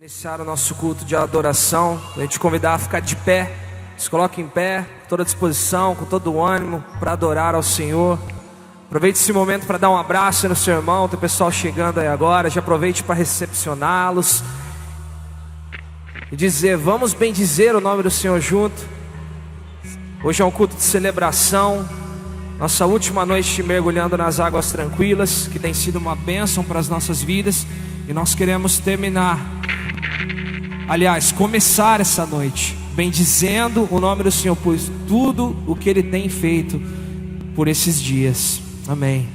Iniciar o nosso culto de adoração, a gente convidar a ficar de pé, se coloque em pé, toda a disposição, com todo o ânimo para adorar ao Senhor. Aproveite esse momento para dar um abraço no seu irmão, tem pessoal chegando aí agora, já aproveite para recepcioná-los e dizer, vamos bendizer o nome do Senhor junto. Hoje é um culto de celebração, nossa última noite mergulhando nas águas tranquilas, que tem sido uma bênção para as nossas vidas, e nós queremos terminar, aliás, começar essa noite bendizendo o nome do Senhor por tudo o que Ele tem feito por esses dias. Amém.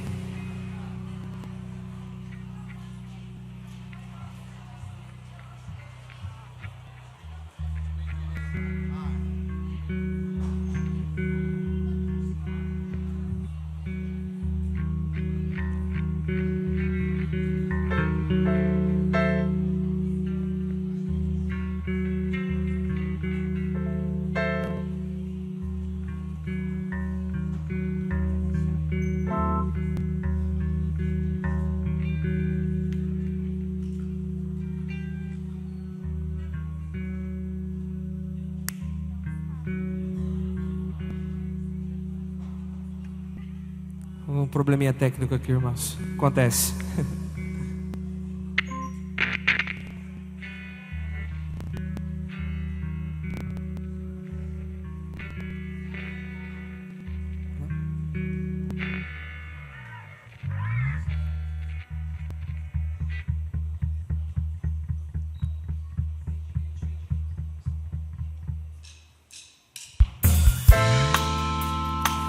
Um probleminha técnico aqui, irmãos. Acontece.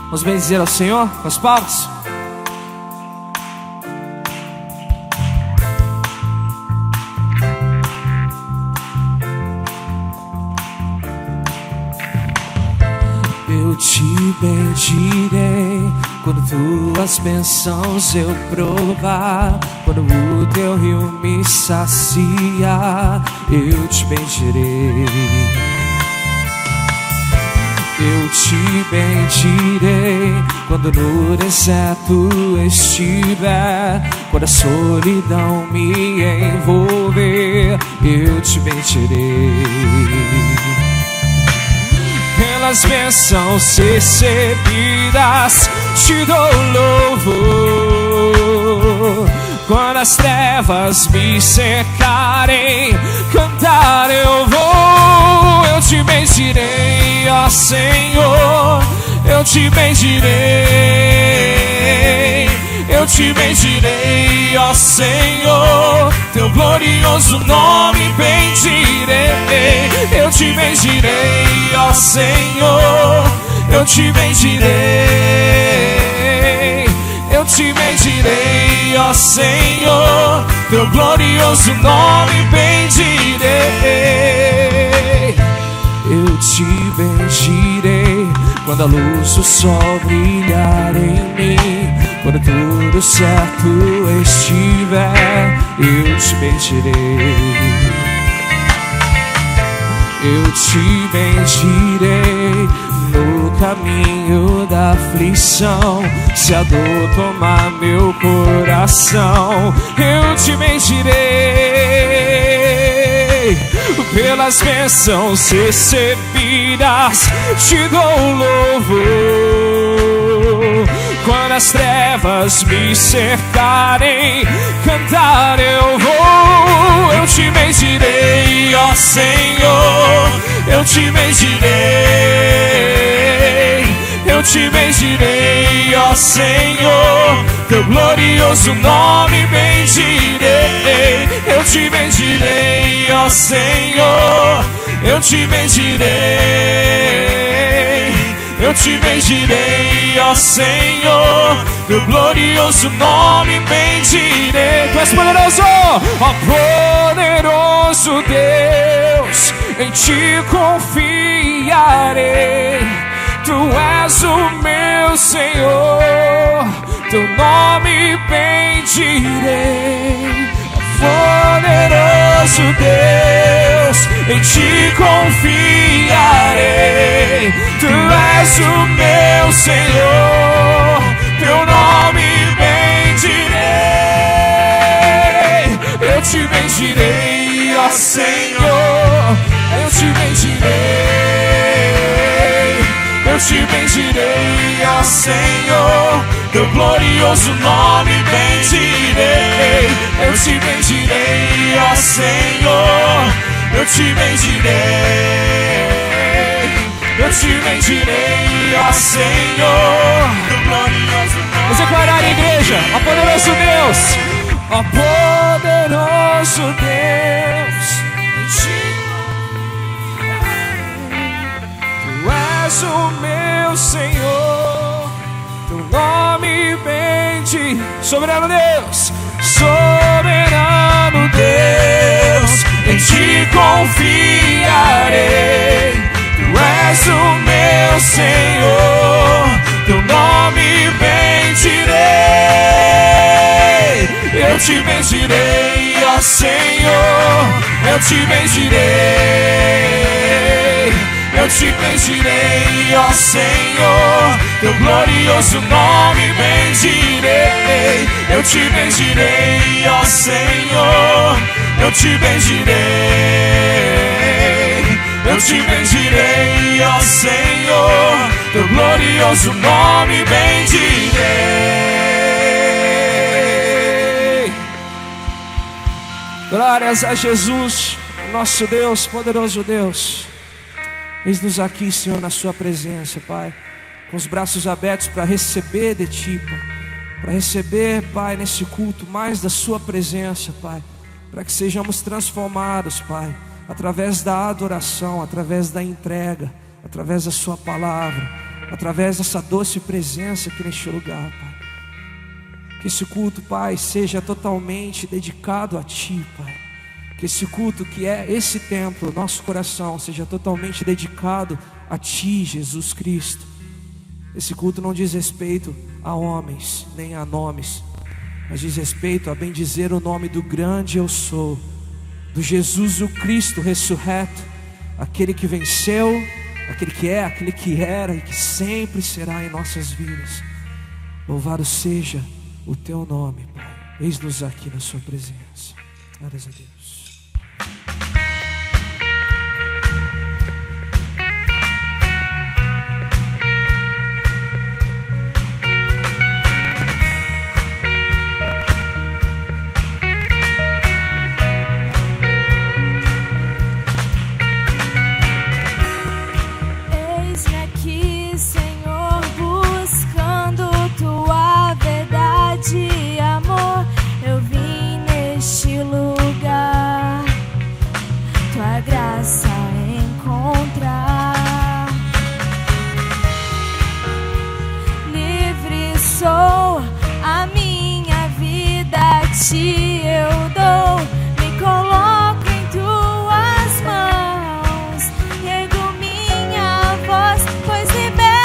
Vamos bendizer ao Senhor com as palmas. Eu te bendirei quando tuas bênçãos eu provar, quando o teu rio me saciar, eu te bendirei. Eu te bendirei quando no deserto estiver, quando a solidão me envolver, eu te bendirei. Pelas bênçãos recebidas te dou louvor. Quando as trevas me cercarem, cantar eu vou. Eu te bendirei, ó Senhor, eu te bendirei. Eu te bendirei, ó Senhor, teu glorioso nome bendirei. Eu te bendirei, ó Senhor, eu te bendirei. Eu te bendirei, ó Senhor, teu glorioso nome bendirei. Eu te bendirei quando a luz do sol brilhar em mim, quando tudo certo estiver, eu te bendirei. Eu te bendirei no caminho da aflição, se a dor tomar meu coração, eu te bendirei. Pelas bênçãos recebidas te dou louvor. Quando as trevas me cercarem, cantar eu vou. Eu te bendirei, ó Senhor, eu te bendirei. Eu te bendirei, ó Senhor, teu glorioso nome bendirei. Eu te bendirei, ó Senhor, eu te bendirei. Eu te bendirei, ó Senhor, teu glorioso nome bendirei. Tu és poderoso, ó poderoso Deus, em ti confiarei. Tu és o meu Senhor, teu nome bendirei. Poderoso Deus, em ti confiarei. Tu és o meu Senhor, teu nome bendirei. Eu te bendirei, ó Senhor. te bendirei, ó Senhor, teu glorioso nome bendirei. Eu te bendirei, ó Senhor, eu te bendirei. Eu te bendirei, ó Senhor, teu glorioso nome. Vamos declarar, igreja, ó poderoso Deus, ó poderoso Deus, em ti tu és o meu Senhor, teu nome bendito. Soberano Deus, soberano Deus, em ti confiarei. Tu és o meu Senhor, teu nome bendirei. Eu te bendirei, ó Senhor, eu te bendirei. Eu te bendirei, ó Senhor, teu glorioso nome bendirei. Eu te bendirei, ó Senhor, eu te bendirei. Eu te bendirei, ó Senhor, teu glorioso nome bendirei. Glórias a Jesus, nosso Deus, poderoso Deus. Eis-nos aqui, Senhor, na sua presença, Pai, com os braços abertos para receber de Ti, Pai, para receber, Pai, nesse culto mais da sua presença, Pai, para que sejamos transformados, Pai, através da adoração, através da entrega, através da sua palavra, através dessa doce presença aqui neste lugar, Pai. Que esse culto, Pai, seja totalmente dedicado a Ti, Pai. Que esse culto que é esse templo, nosso coração, seja totalmente dedicado a Ti, Jesus Cristo. Esse culto não diz respeito a homens, nem a nomes, mas diz respeito a bendizer o nome do grande eu sou, do Jesus o Cristo ressurreto, aquele que venceu, aquele que é, aquele que era e que sempre será em nossas vidas. Louvado seja o Teu nome, Pai. Eis-nos aqui na Sua presença. Glórias a Deus. Pois liberto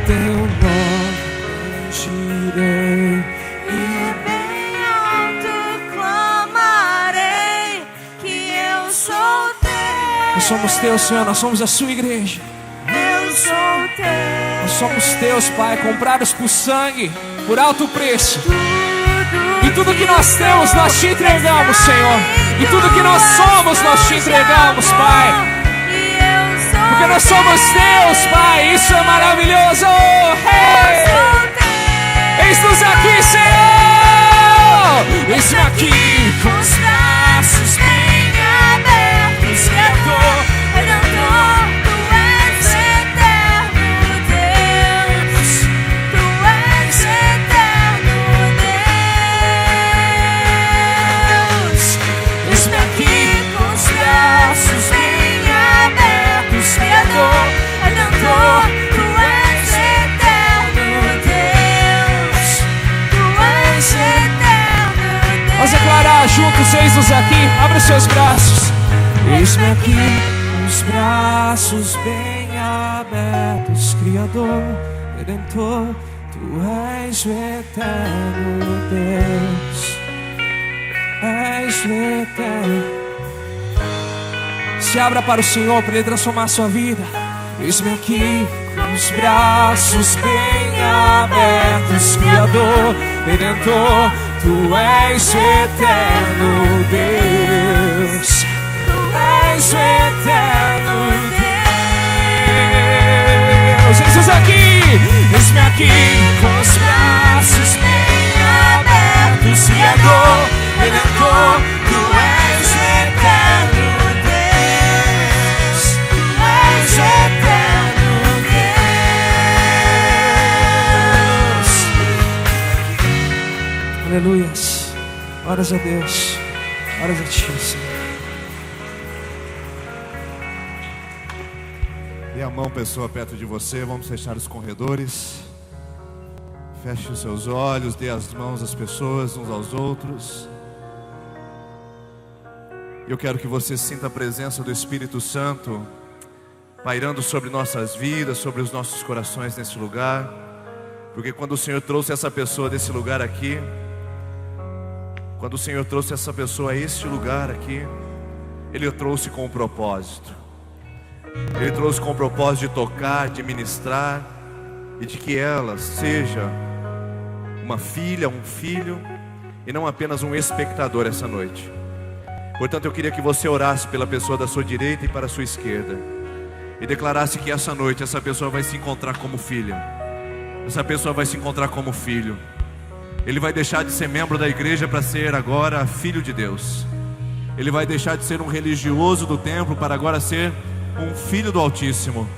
teu nome bendirei e bem alto clamarei que eu sou teu. Nós somos teus, Senhor, nós somos a sua igreja. Eu sou teu. Nós somos teus, Pai, comprados por sangue, por alto preço. E tudo que nós temos, nós te entregamos, Senhor. E tudo que nós somos, nós te entregamos, Pai. Porque nós somos teus, Pai. Isso é maravilhoso. Hey! Eis-nos aqui, Senhor. Eis-me aqui com os braços bem abertos, Criador, Redentor, tu és eterno Deus, tu és eterno Deus. Eis-me aqui com os braços bem abertos, Criador, Redentor, tu és eterno Deus, tu és eterno Deus. Vamos declarar juntos, eis-nos aqui. Abre os seus braços. Eis-me aqui com os braços bem abertos, Criador, Redentor, tu és o eterno Deus. És o eterno. Se abra para o Senhor, para Ele transformar a sua vida. Eis-me aqui com os braços bem abertos, Criador, Redentor, tu és o eterno Deus. Tu és o eterno Deus. Jesus aqui, eis-me aqui com os braços bem abertos, Criador, Redentor, tu és o eterno Deus. Tu és o eterno Deus. Aleluias. Glórias a Deus. Glórias a ti, Senhor. Dê a mão, pessoa, perto de você. Vamos fechar os corredores. Feche os seus olhos. Dê as mãos às pessoas, uns aos outros. Eu quero que você sinta a presença do Espírito Santo pairando sobre nossas vidas, sobre os nossos corações nesse lugar. Porque quando o Senhor trouxe essa pessoa desse lugar aqui, quando o Senhor trouxe essa pessoa a este lugar aqui, Ele o trouxe com um propósito. Ele trouxe com o propósito de tocar, de ministrar, e de que ela seja uma filha, um filho, e não apenas um espectador essa noite. Portanto, eu queria que você orasse pela pessoa da sua direita e para a sua esquerda, e declarasse que essa noite essa pessoa vai se encontrar como filha. Essa pessoa vai se encontrar como filho. Ele vai deixar de ser membro da igreja para ser agora filho de Deus. Ele vai deixar de ser um religioso do templo para agora ser um filho do Altíssimo.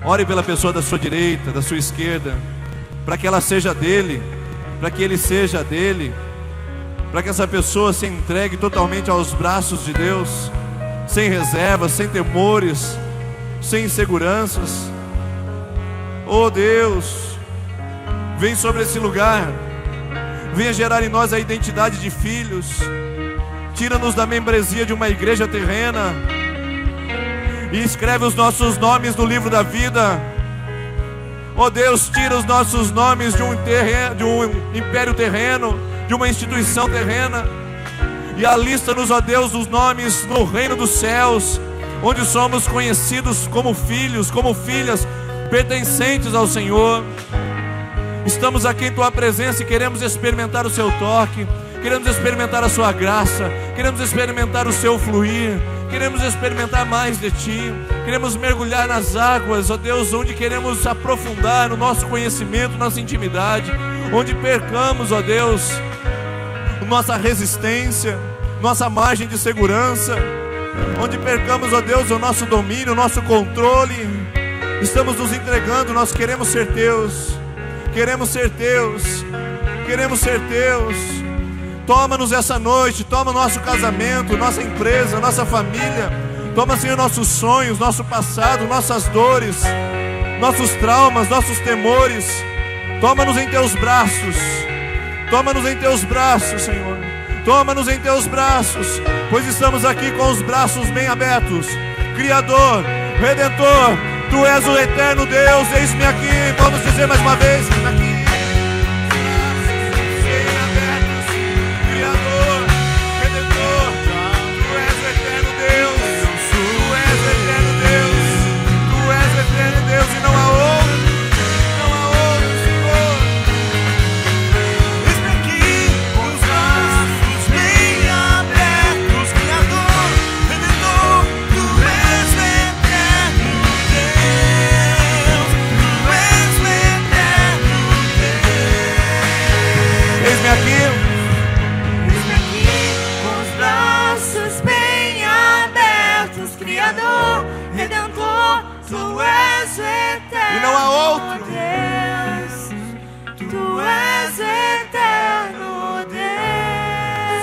Ore pela pessoa da sua direita, da sua esquerda, para que ela seja dele, para que ele seja dele, para que essa pessoa se entregue totalmente aos braços de Deus, sem reservas, sem temores, sem inseguranças. Oh Deus, vem sobre esse lugar, venha gerar em nós a identidade de filhos. Tira-nos da membresia de uma igreja terrena e escreve os nossos nomes no livro da vida. Oh Deus, tira os nossos nomes de um império terreno, de uma instituição terrena, e alista-nos, ó Deus, os nomes no reino dos céus, onde somos conhecidos como filhos, como filhas, pertencentes ao Senhor. Estamos aqui em Tua presença e queremos experimentar o Seu toque, queremos experimentar a Sua graça, queremos experimentar o Seu fluir, queremos experimentar mais de Ti, queremos mergulhar nas águas, ó Deus, onde queremos aprofundar no nosso conhecimento, nossa intimidade, onde percamos, ó Deus, nossa resistência, nossa margem de segurança, onde percamos, ó Deus, o nosso domínio, o nosso controle. Estamos nos entregando, nós queremos ser Teus, queremos ser Teus, queremos ser Teus. Toma-nos essa noite, toma o nosso casamento, nossa empresa, nossa família. Toma, Senhor, nossos sonhos, nosso passado, nossas dores, nossos traumas, nossos temores. Toma-nos em Teus braços. Toma-nos em Teus braços, Senhor. Toma-nos em Teus braços, pois estamos aqui com os braços bem abertos. Criador, Redentor, Tu és o eterno Deus, eis-me aqui. Vamos dizer mais uma vez, eis-me aqui.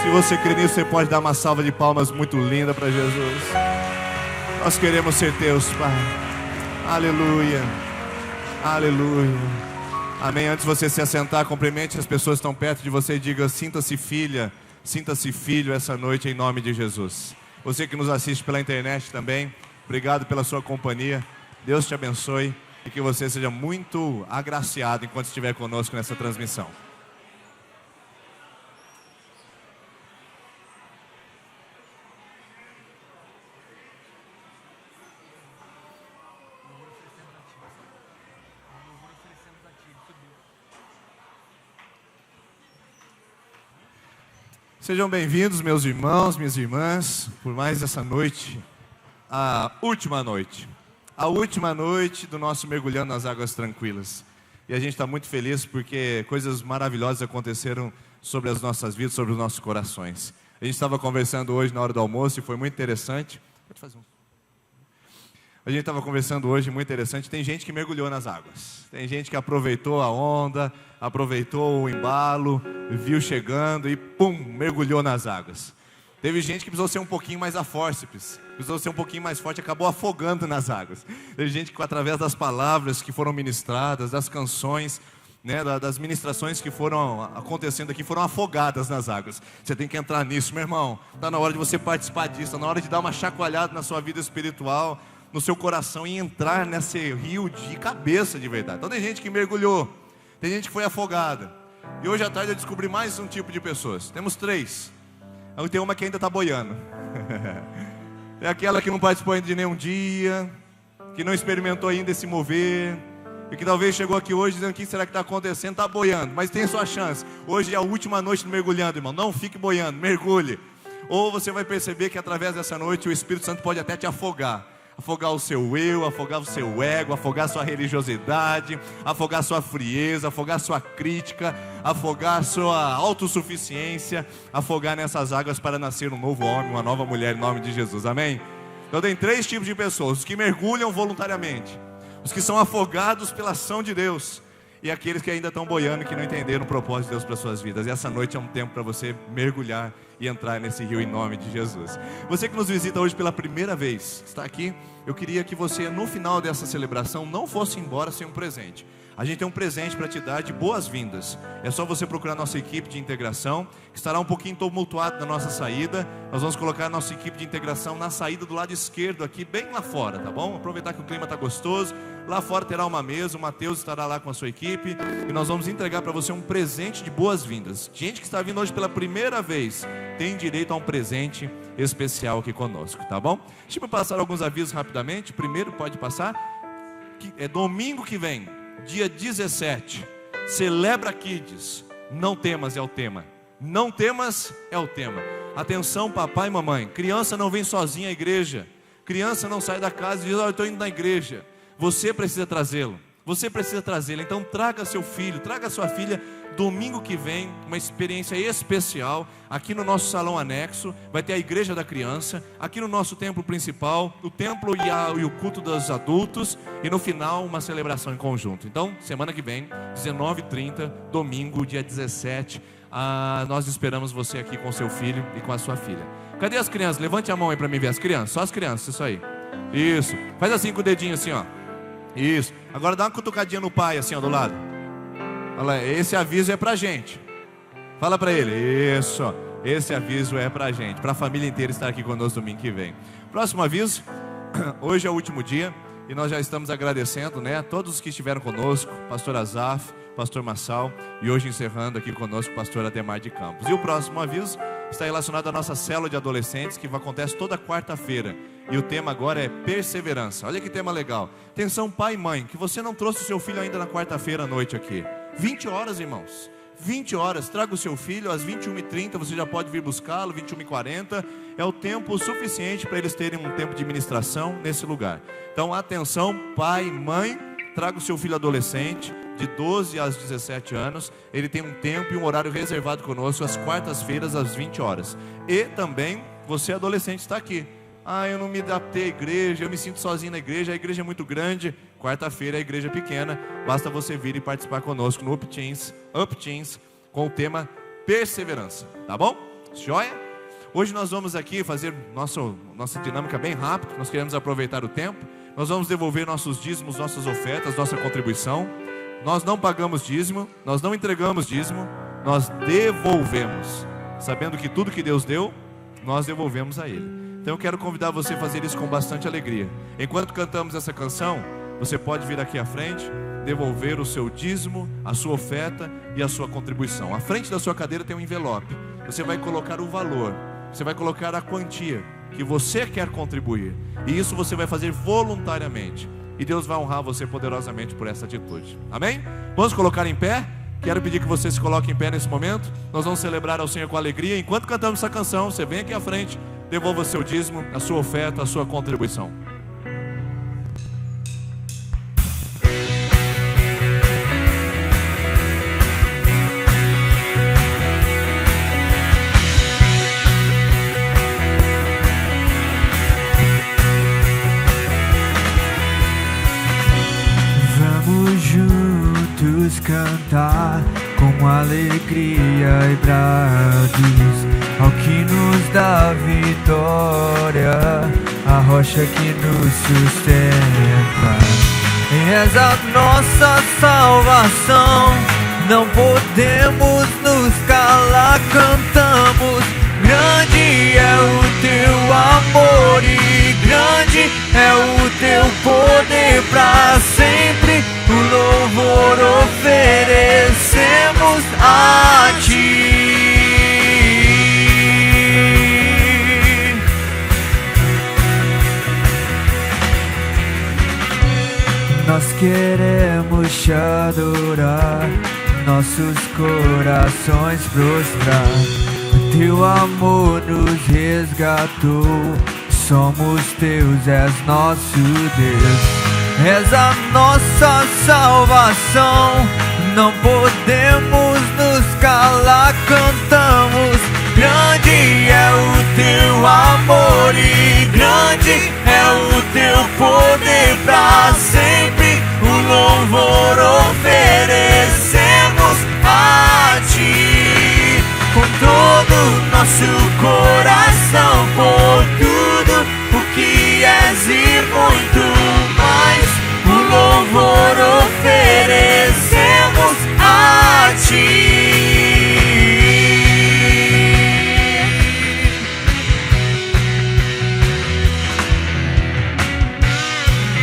Se você crê nisso, você pode dar uma salva de palmas muito linda para Jesus. Nós queremos ser teus, Pai. Aleluia. Aleluia. Amém. Antes de você se assentar, cumprimente as pessoas que estão perto de você e diga: sinta-se filha, sinta-se filho essa noite em nome de Jesus. Você que nos assiste pela internet também, obrigado pela sua companhia. Deus te abençoe e que você seja muito agraciado enquanto estiver conosco nessa transmissão. Sejam bem-vindos, meus irmãos, minhas irmãs, por mais essa noite, a última noite do nosso Mergulhando nas Águas Tranquilas. E a gente está muito feliz porque coisas maravilhosas aconteceram sobre as nossas vidas, sobre os nossos corações. A gente estava conversando hoje na hora do almoço e foi muito interessante. A gente estava conversando hoje, muito interessante. Tem gente que mergulhou nas águas. Tem gente que aproveitou a onda, aproveitou o embalo, viu chegando e pum, mergulhou nas águas. Teve gente que precisou ser um pouquinho mais a fórceps, precisou ser um pouquinho mais forte, acabou afogando nas águas. Teve gente que, através das palavras que foram ministradas, das canções, né, das ministrações que foram acontecendo aqui, foram afogadas nas águas. Você tem que entrar nisso, meu irmão. Está na hora de você participar disso, está na hora de dar uma chacoalhada na sua vida espiritual, no seu coração, e entrar nesse rio de cabeça de verdade. Então tem gente que mergulhou, tem gente que foi afogada. E hoje à tarde eu descobri mais um tipo de pessoas. Temos 3. Tem uma que ainda está boiando. É aquela que não participou ainda de nenhum dia, que não experimentou ainda se mover, e que talvez chegou aqui hoje dizendo: o que será que está acontecendo? Está boiando, mas tem sua chance. Hoje é a última noite do mergulhando, irmão. Não fique boiando, mergulhe. Ou você vai perceber que através dessa noite o Espírito Santo pode até te afogar. Afogar o seu eu, afogar o seu ego, afogar a sua religiosidade, afogar a sua frieza, afogar a sua crítica, afogar a sua autossuficiência, afogar nessas águas para nascer um novo homem, uma nova mulher, em nome de Jesus, amém? Então tem 3 tipos de pessoas: os que mergulham voluntariamente, os que são afogados pela ação de Deus, e aqueles que ainda estão boiando, que não entenderam o propósito de Deus para suas vidas. E essa noite é um tempo para você mergulhar e entrar nesse rio em nome de Jesus. Você que nos visita hoje pela primeira vez, está aqui, eu queria que você, no final dessa celebração, não fosse embora sem um presente. A gente tem um presente para te dar de boas-vindas. É só você procurar nossa equipe de integração, que estará um pouquinho tumultuado na nossa saída. Nós vamos colocar a nossa equipe de integração na saída do lado esquerdo aqui, bem lá fora, tá bom? Aproveitar que o clima está gostoso. Lá fora terá uma mesa, o Mateus estará lá com a sua equipe, e nós vamos entregar para você um presente de boas-vindas. Gente que está vindo hoje pela primeira vez tem direito a um presente especial aqui conosco, tá bom? Deixa eu passar alguns avisos rapidamente. Primeiro, pode passar, que é domingo que vem, dia 17, Celebra Kids. Não temas é o tema. Não temas é o tema. Atenção, papai e mamãe, criança não vem sozinha à igreja. Criança não sai da casa e diz: eu estou indo na igreja. Você precisa trazê-lo. Você precisa trazê-lo. Então traga seu filho, traga sua filha. Domingo que vem, uma experiência especial aqui no nosso salão anexo. Vai ter a igreja da criança, aqui no nosso templo principal, o templo e o culto dos adultos, e no final uma celebração em conjunto. Então, semana que vem, 19h30, domingo, dia 17, nós esperamos você aqui com seu filho e com a sua filha. Cadê as crianças? Levante a mão aí para mim ver as crianças. Só as crianças, isso aí. Isso. Faz assim com o dedinho assim, ó. Isso. Agora dá uma cutucadinha no pai assim, ó, do lado. Olha, esse aviso é pra gente. Fala pra ele. Isso. Esse aviso é pra gente, pra família inteira estar aqui conosco domingo que vem. Próximo aviso. Hoje é o último dia. E nós já estamos agradecendo, né, a todos os que estiveram conosco, pastor Azaf, pastor Massal, e hoje encerrando aqui conosco o pastor Ademar de Campos. E o próximo aviso está relacionado à nossa célula de adolescentes, que acontece toda quarta-feira. E o tema agora é perseverança. Olha que tema legal. Atenção, pai e mãe, que você não trouxe o seu filho ainda na quarta-feira à noite aqui. 20 horas, irmãos. 20 horas, traga o seu filho, às 21h30 você já pode vir buscá-lo, 21h40, é o tempo suficiente para eles terem um tempo de ministração nesse lugar. Então atenção, pai, mãe, traga o seu filho adolescente, de 12 às 17 anos, ele tem um tempo e um horário reservado conosco, às quartas-feiras, às 20 horas. E também, você adolescente está aqui. Eu não me adaptei à igreja, eu me sinto sozinho na igreja, a igreja é muito grande. Quarta-feira a igreja é pequena, basta você vir e participar conosco no Up Teens, com o tema perseverança, tá bom? Joia? Hoje nós vamos aqui fazer nossa dinâmica bem rápido, nós queremos aproveitar o tempo. Nós vamos devolver nossos dízimos, nossas ofertas, nossa contribuição. Nós não pagamos dízimo, nós não entregamos dízimo, nós devolvemos, sabendo que tudo que Deus deu, nós devolvemos a Ele. Então eu quero convidar você a fazer isso com bastante alegria. Enquanto cantamos essa canção, você pode vir aqui à frente, devolver o seu dízimo, a sua oferta e a sua contribuição. À frente da sua cadeira tem um envelope. Você vai colocar o valor, você vai colocar a quantia que você quer contribuir. E isso você vai fazer voluntariamente. E Deus vai honrar você poderosamente por essa atitude. Amém? Vamos colocar em pé? Quero pedir que você se coloque em pé nesse momento. Nós vamos celebrar ao Senhor com alegria. Enquanto cantamos essa canção, você vem aqui à frente, devolva o seu dízimo, a sua oferta, a sua contribuição. Vamos juntos cantar com alegria e brados ao que nos dá vitória, a rocha que nos sustenta. És a nossa salvação, não podemos nos calar, cantamos. Grande é o teu amor e grande é o teu poder pra sempre. O louvor oferecemos a ti. Nós queremos te adorar, nossos corações prostrar. Teu amor nos resgatou, somos teus, és nosso Deus. És a nossa salvação, não podemos nos calar, cantamos. Grande é o teu amor e grande é o teu poder pra sempre. O louvor oferecemos a ti, com todo o nosso coração, por tudo o que és e muito mais. O louvor oferecemos a ti.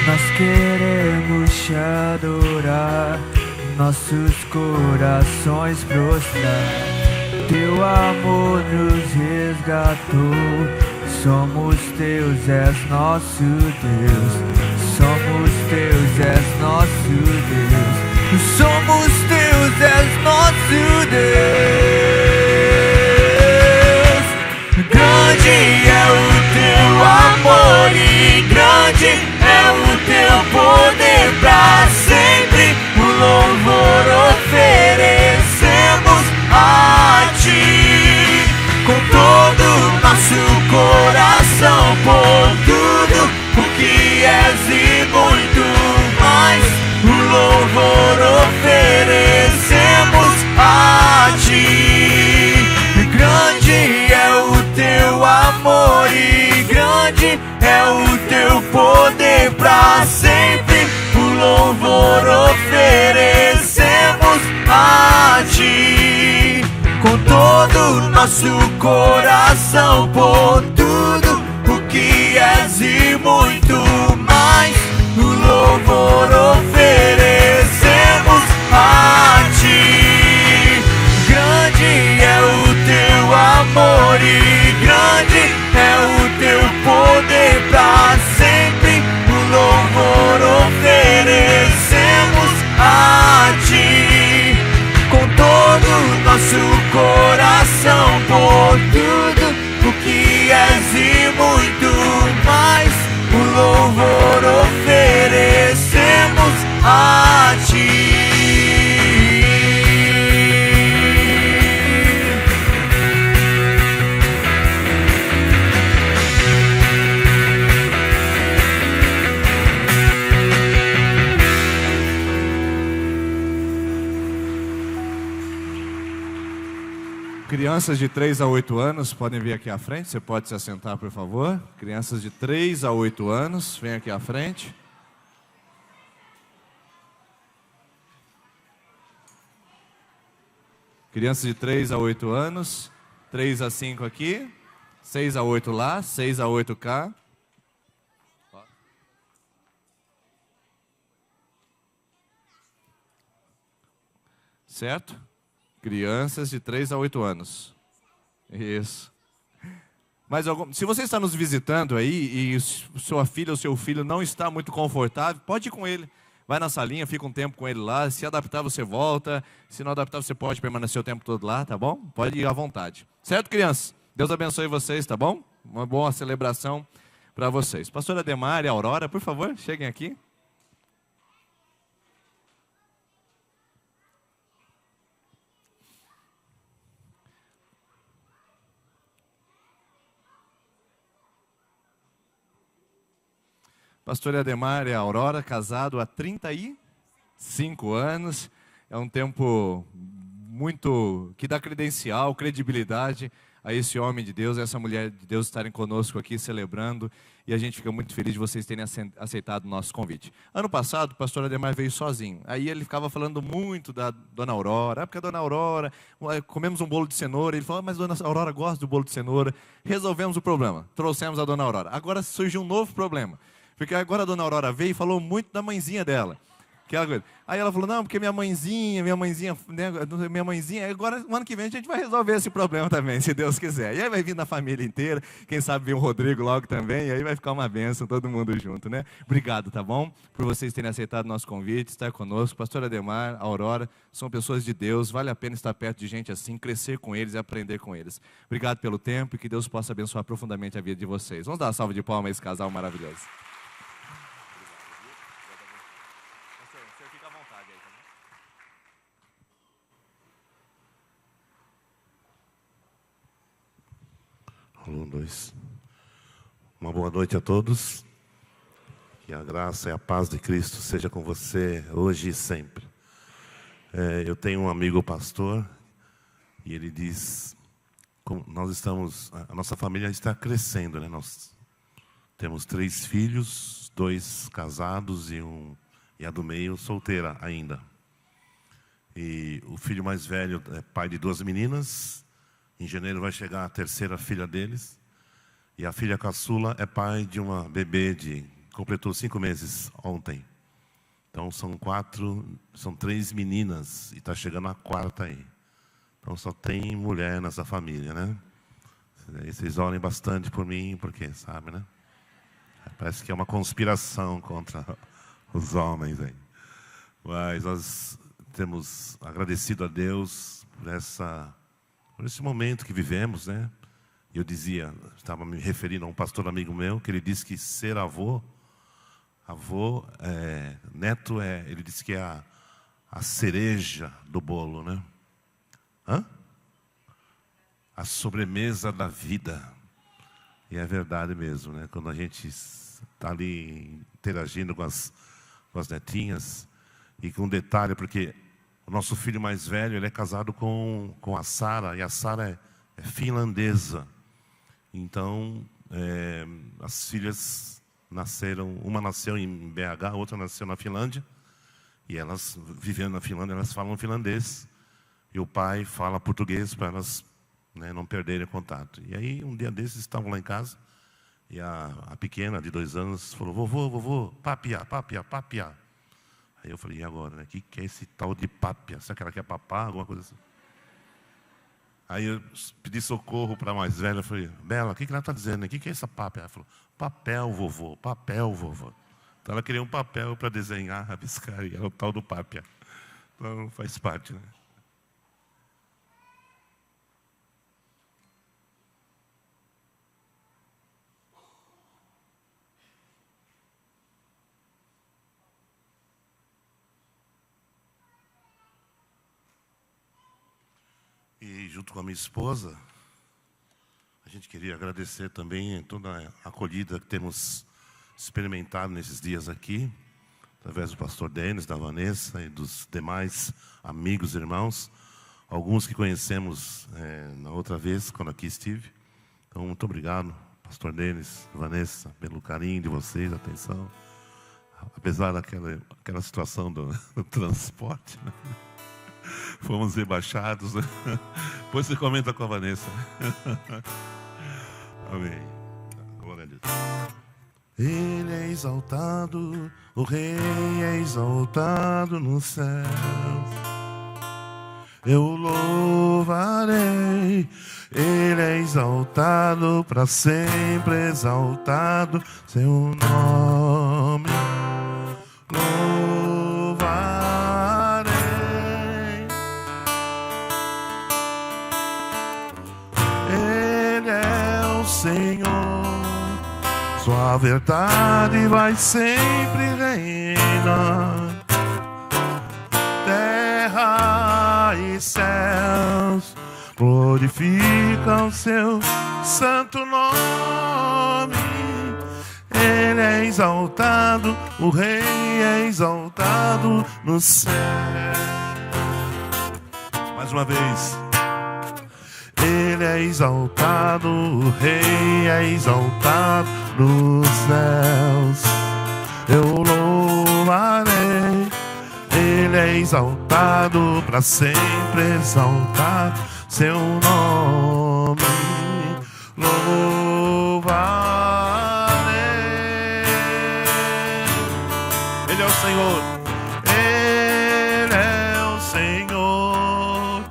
Nós queremos te adorar, nossos corações prostrar. Teu amor nos resgatou, somos teus, és nosso Deus. Somos teus, és nosso Deus. Somos teus, és nosso Deus. Grande é o teu amor e grande é o teu poder pra sempre. O louvor oferecemos a ti, com todo o nosso coração, por tudo o que és e muito mais. O louvor oferecemos a ti. Grande é o teu amor e grande é o teu poder pra sempre. O louvor oferecemos a ti, com todo o nosso coração, por tudo o que és e muito mais. O louvor oferecemos a Ti. Grande é o Teu amor e grande é o Teu poder pra sempre. O louvor oferecemos a Ti. Com todo o nosso coração, por tudo o que és e muito mais, o louvor oferecemos a Ti. Crianças de 3 a 8 anos podem vir aqui à frente. Você pode se assentar, por favor. Crianças de 3 a 8 anos, vem aqui à frente. Crianças de 3 a 8 anos, 3 a 5 aqui, 6 a 8 lá, 6 a 8 cá. Certo? Crianças de 3 a 8 anos. Isso. Mas se você está nos visitando aí e sua filha ou seu filho não está muito confortável, pode ir com ele. Vai na salinha, fica um tempo com ele lá. Se adaptar, você volta. Se não adaptar, você pode permanecer o tempo todo lá, tá bom? Pode ir à vontade. Certo, crianças? Deus abençoe vocês, tá bom? Uma boa celebração para vocês. Pastora Ademar e Aurora, por favor, cheguem aqui. Pastor Ademar e Aurora, casado há 35 anos. É um tempo muito que dá credencial, credibilidade a esse homem de Deus, a essa mulher de Deus estarem conosco aqui celebrando. E a gente fica muito feliz de vocês terem aceitado o nosso convite. Ano passado, o pastor Ademar veio sozinho. Aí ele ficava falando muito da Dona Aurora. Porque a Dona Aurora, comemos um bolo de cenoura. Ele falou, mas a Dona Aurora gosta do bolo de cenoura. Resolvemos o problema, trouxemos a Dona Aurora. Agora surgiu um novo problema. Porque agora a Dona Aurora veio e falou muito da mãezinha dela. Aí ela falou, não, porque minha mãezinha, agora no ano que vem a gente vai resolver esse problema também, se Deus quiser. E aí vai vir na família inteira, quem sabe vir o Rodrigo logo também, e aí vai ficar uma bênção, todo mundo junto, né? Obrigado, tá bom? Por vocês terem aceitado o nosso convite, estar conosco. Pastor Ademar, Aurora, são pessoas de Deus, vale a pena estar perto de gente assim, crescer com eles e aprender com eles. Obrigado pelo tempo e que Deus possa abençoar profundamente a vida de vocês. Vamos dar uma salva de palmas a esse casal maravilhoso. Um, dois. Uma boa noite a todos. Que a graça e a paz de Cristo seja com você hoje e sempre. Eu tenho um amigo pastor e ele diz, a nossa família está crescendo, né? Nós temos 3 filhos, 2 casados e a do meio solteira ainda. E o filho mais velho é pai de 2 meninas. Em janeiro vai chegar a 3ª filha deles. E a filha caçula é pai de uma bebê completou 5 meses ontem. Então são 3 meninas e está chegando a 4ª aí. Então só tem mulher nessa família, né? E vocês orem bastante por mim, porque, sabe, né? Parece que é uma conspiração contra os homens aí. Mas nós temos agradecido a Deus por esse momento que vivemos, né? Eu estava me referindo a um pastor amigo meu, que ele disse que ser neto ele disse que é a cereja do bolo, né? A sobremesa da vida. E é verdade mesmo, né? Quando a gente está ali interagindo com as netinhas, e com um detalhe, porque o nosso filho mais velho, ele é casado com a Sara, e a Sara é finlandesa. Então, as filhas nasceram, uma nasceu em BH, a outra nasceu na Finlândia, e elas, vivendo na Finlândia, elas falam finlandês, e o pai fala português para elas, né, não perderem contato. E aí, um dia desses, estavam lá em casa, E a pequena, de 2 anos, falou: vovô, papia. Aí eu falei: e agora, né? O que é esse tal de papia? Será que ela quer papar, alguma coisa assim? Aí eu pedi socorro para a mais velha. Eu falei: Bela, o que ela está dizendo? O que é essa papia? Ela falou: papel, vovô. Então ela queria um papel para desenhar, rabiscar, e era o tal do papia. Então faz parte, né? E junto com a minha esposa, a gente queria agradecer também toda a acolhida que temos experimentado nesses dias aqui, através do pastor Denis, da Vanessa e dos demais amigos e irmãos, alguns que conhecemos na outra vez, quando aqui estive. Então, muito obrigado, pastor Denis, Vanessa, pelo carinho de vocês, atenção. Apesar daquela situação do transporte, né? Fomos rebaixados. Depois você comenta com a Vanessa. Amém. Glória a Deus. Ele é exaltado, o Rei é exaltado nos céus. Eu louvarei. Ele é exaltado, para sempre exaltado seu nome. Senhor, sua verdade vai sempre reinar. Terra e céus glorificam seu santo nome. Ele é exaltado, o Rei é exaltado no céu. Mais uma vez. Ele é exaltado, o Rei é exaltado nos céus. Eu louvarei. Ele é exaltado, para sempre exaltado seu nome. Louvarei. Ele é o Senhor. Ele é o Senhor.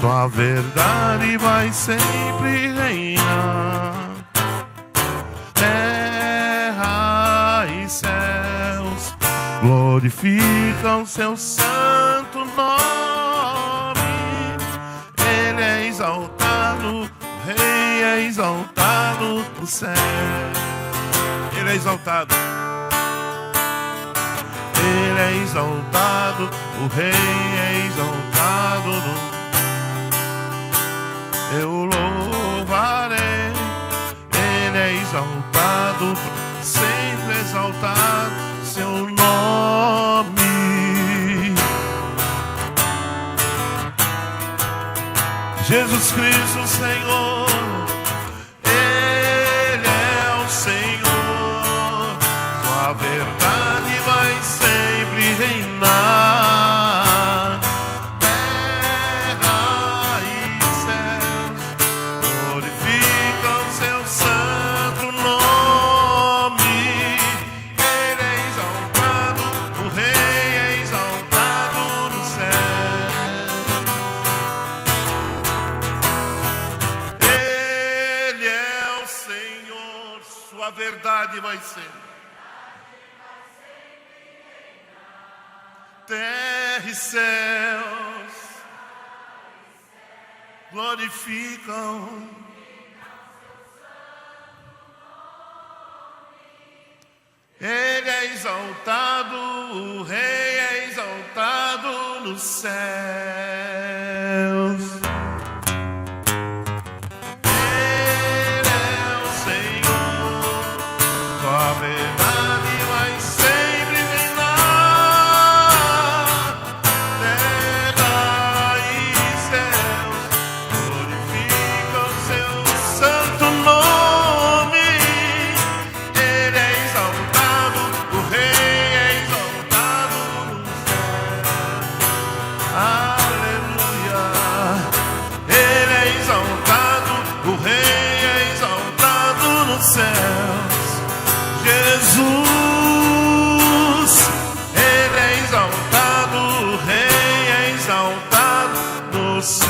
Sua verdade vai sempre reinar. Terra e céus glorificam seu santo nome. Ele é exaltado, o Rei é exaltado no céu. Ele é exaltado. Ele é exaltado, o Rei é exaltado no céu. Eu louvarei. Ele é exaltado, sempre exaltado seu nome. Jesus Cristo, Senhor. Ele é o Senhor. Sua verdade vai sempre reinar. A verdade vai ser. Terra e céus glorificam. Ele é exaltado, o Rei é exaltado nos céus. A verdade vai sempre reinar. Terra e céus glorificam seu santo nome. Ele é exaltado, o Rei é exaltado no céu. Aleluia. Ele é exaltado, o Rei é exaltado no céu. Jesus, Ele é exaltado, o Rei é exaltado no céu.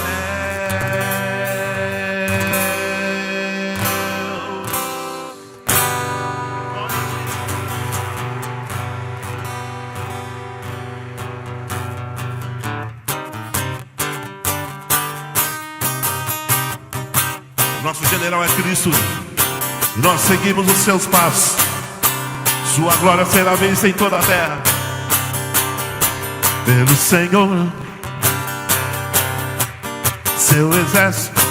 Nosso general é Cristo. Nós seguimos os seus passos. Sua glória será vista em toda a terra. Pelo Senhor, seu exército,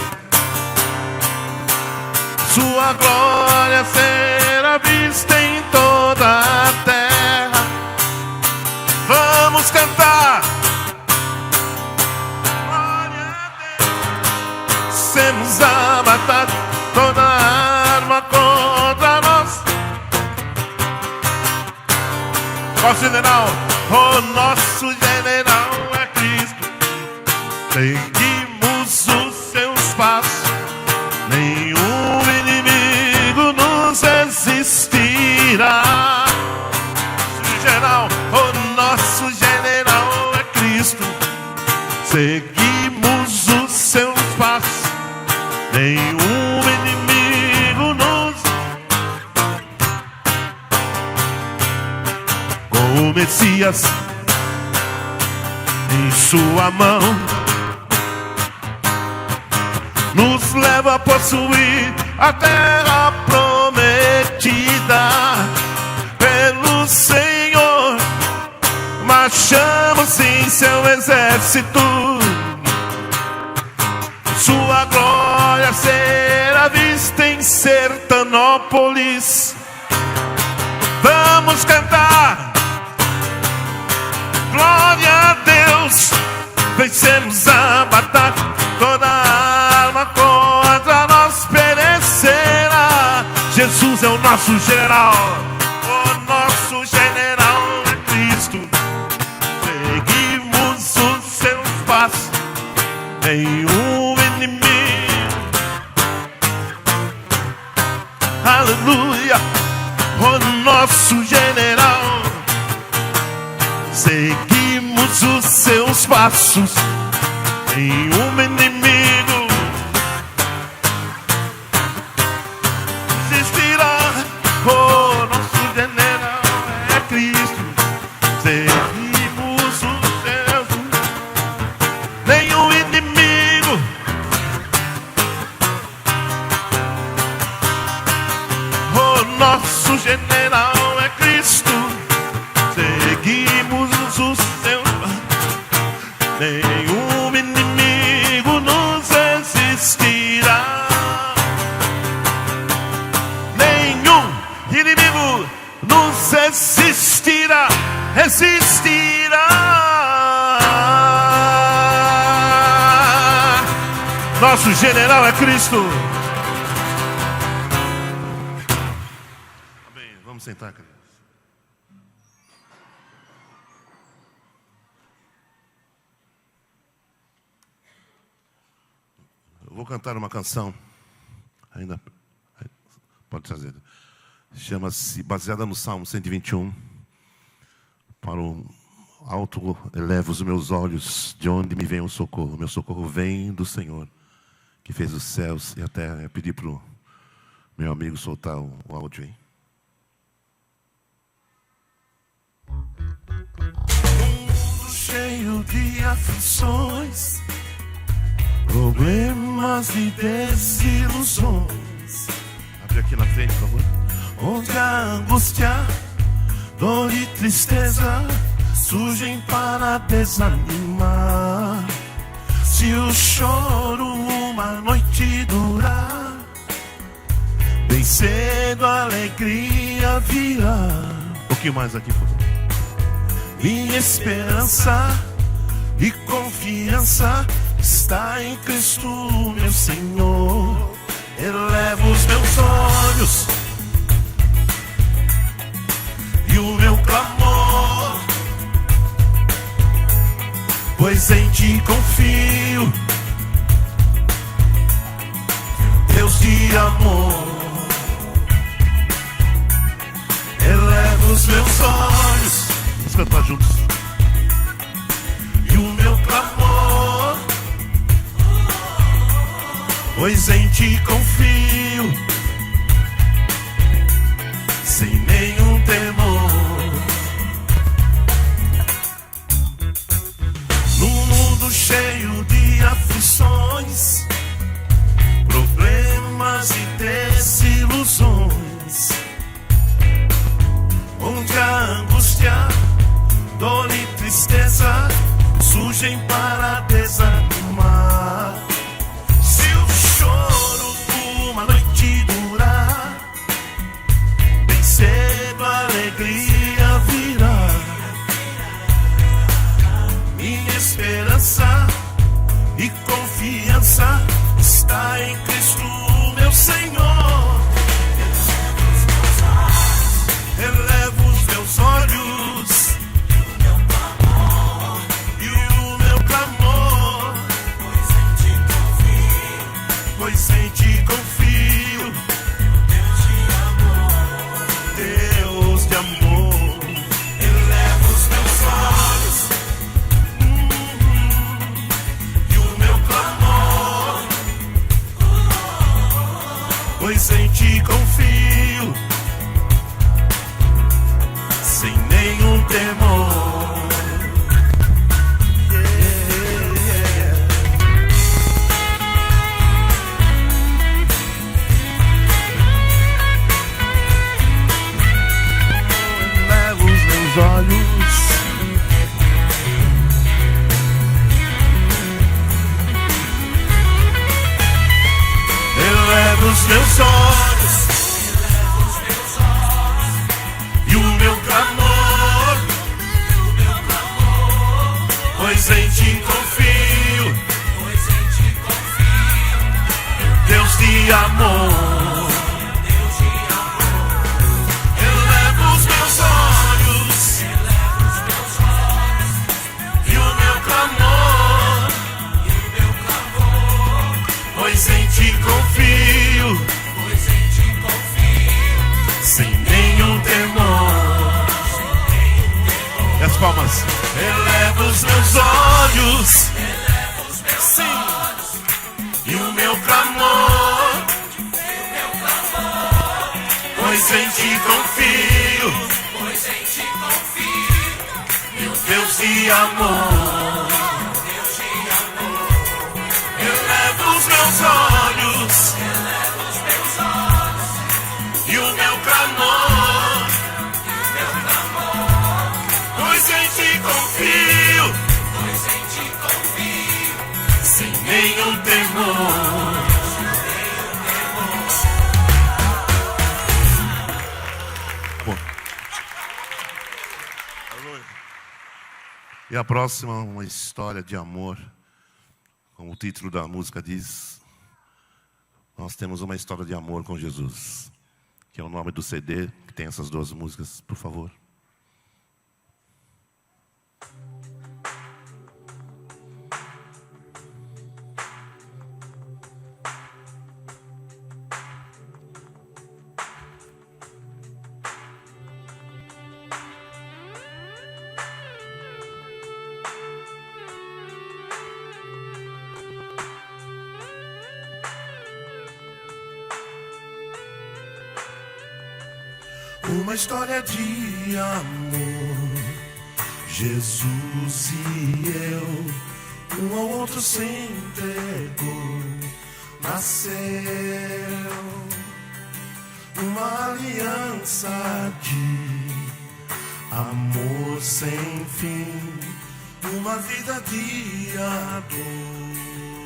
sua glória será vista em toda a terra. Vamos cantar. Glória a Deus. Semos a batalha, toda arma contra nós. Nosso general, o nosso general é Cristo. Seguimos os seus passos, nenhum inimigo nos resistirá. O nosso general é Cristo. Seguimos os seus passos, nenhum inimigo nos. Com o Messias em sua mão, nos leva a possuir a terra prometida. Pelo Senhor marchamos em seu exército. Sua glória será vista em Sertanópolis. Vamos cantar. Glória a Deus. Vencemos a batalha, toda arma contra nós perecerá. Jesus é o nosso general. O nosso general é Cristo. Seguimos os seus passos, nenhum inimigo. Aleluia. O nosso general. Seguimos os seus passos, nenhum inimigo resistirá. O nosso general é Cristo. Seguimos os seus, nenhum inimigo. O nosso general é Cristo. Seguimos os seus, nenhum inimigo nos resistirá. Nenhum inimigo nos resistirá. Resistirá. Nosso general é Cristo. Amém. Vamos sentar, queridos. Eu vou cantar uma canção, ainda pode trazer. Chama-se, baseada no Salmo 121. Para o alto elevo os meus olhos, de onde me vem o socorro. Meu socorro vem do Senhor, que fez os céus e a terra. Eu pedi para o meu amigo soltar o áudio aí. Mundo cheio de aflições, problemas e desilusões. Abre aqui na frente, por favor. Onde a angústia, dor e tristeza surgem para desanimar. Se o choro uma noite durar, bem cedo a alegria virá. Um pouquinho mais aqui, por favor. Minha esperança e confiança está em Cristo, meu Senhor. Elevo os meus olhos e o meu clamor, pois em Ti confio, Deus de amor. os meus olhos. Vamos cantar juntos. E o meu clamor, pois em ti confio, sem nenhum temor. Num mundo cheio de aflições, problemas e desilusões, onde a angústia, dor e tristeza surgem para desanimar. Se o choro uma noite durar, bem cedo a alegria virá. Minha esperança e confiança está em Cristo, meu Senhor. Elevo os meus olhos e o meu clamor, pois em ti confio, Deus de amor. Elevo os meus olhos e o meu clamor, pois em ti confio, sem nenhum temor. Levo os meus olhos elevo os meus olhos e o meu clamor, pois em ti confio, Deus de amor. Elevo os meus olhos e o meu clamor, pois em ti confio, sem nenhum temor. E as palmas. Elevo os meus olhos, sim, e o meu clamor, pois em ti confio, meu Deus de amor. Elevo os meus olhos e o meu clamor, pois em ti confio, sem nenhum temor. E a próxima, uma história de amor, como o título da música diz. Nós temos uma história de amor com Jesus, que é o nome do CD, que tem essas duas músicas, por favor. Uma história de amor, Jesus e eu, um ao outro se entregou, nasceu uma aliança de amor sem fim, uma vida de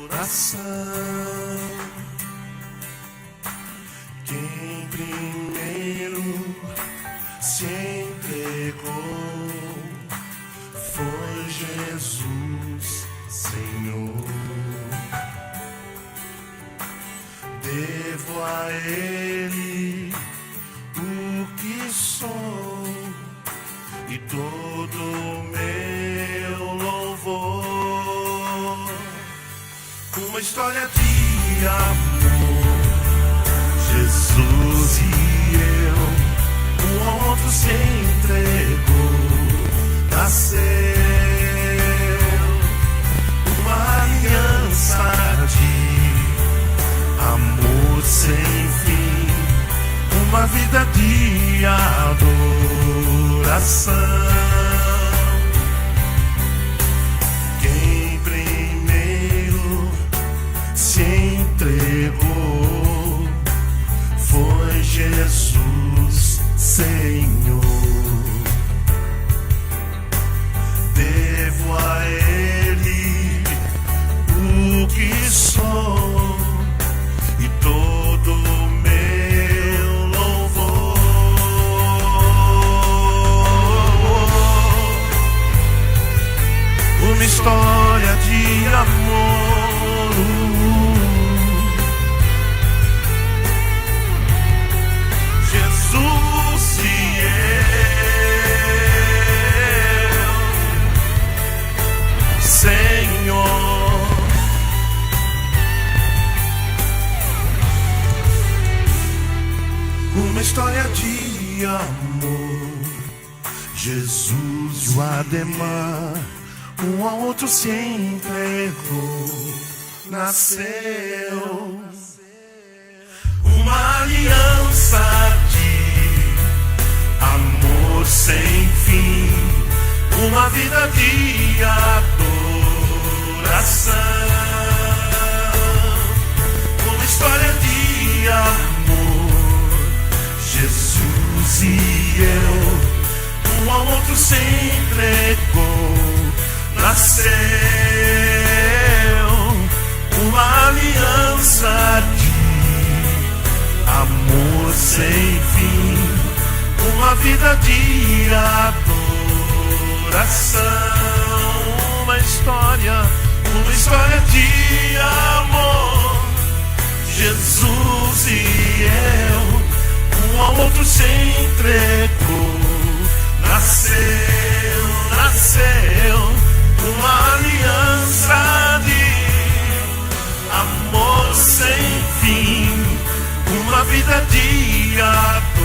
adoração. Quem primeiro se entregou foi Jesus, Senhor. Devo a Ele o que sou e todo o meu louvor. Uma história de amor, Jesus e eu, um outro se entregou, nasceu uma aliança de amor sem fim, uma vida de adoração. Quem primeiro se entregou foi Jesus, Senhor. Devo a Ele o que sou e todo meu louvor. Uma história de amor, Jesus e eu, Senhor. Uma história de amor, Jesus e o Ademar, um ao outro se entregou, nasceu uma aliança de amor sem fim, uma vida de adoração, uma história de amor, Jesus e eu, um ao outro se entregou, nasceu uma aliança de amor sem fim, uma vida de adoração, uma história de amor, Jesus e eu, um ao outro se entregou, nasceu uma aliança de amor sem fim, uma vida de adoração.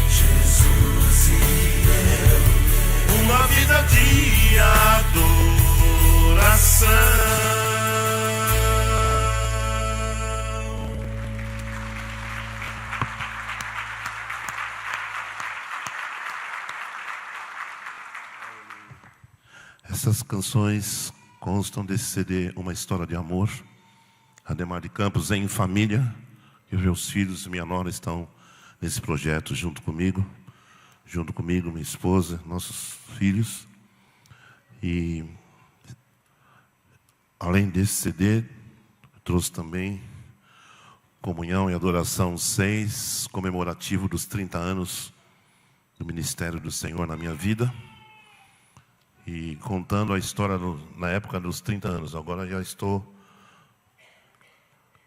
Jesus e eu, uma vida de adoração. Essas canções constam desse CD Uma História de Amor. Ademar de Campos em família. E os meus filhos e minha nora estão nesse projeto junto comigo, minha esposa, nossos filhos. E além desse CD, trouxe também Comunhão e Adoração 6, comemorativo dos 30 anos do Ministério do Senhor na minha vida. E contando a história na época dos 30 anos. Agora já estou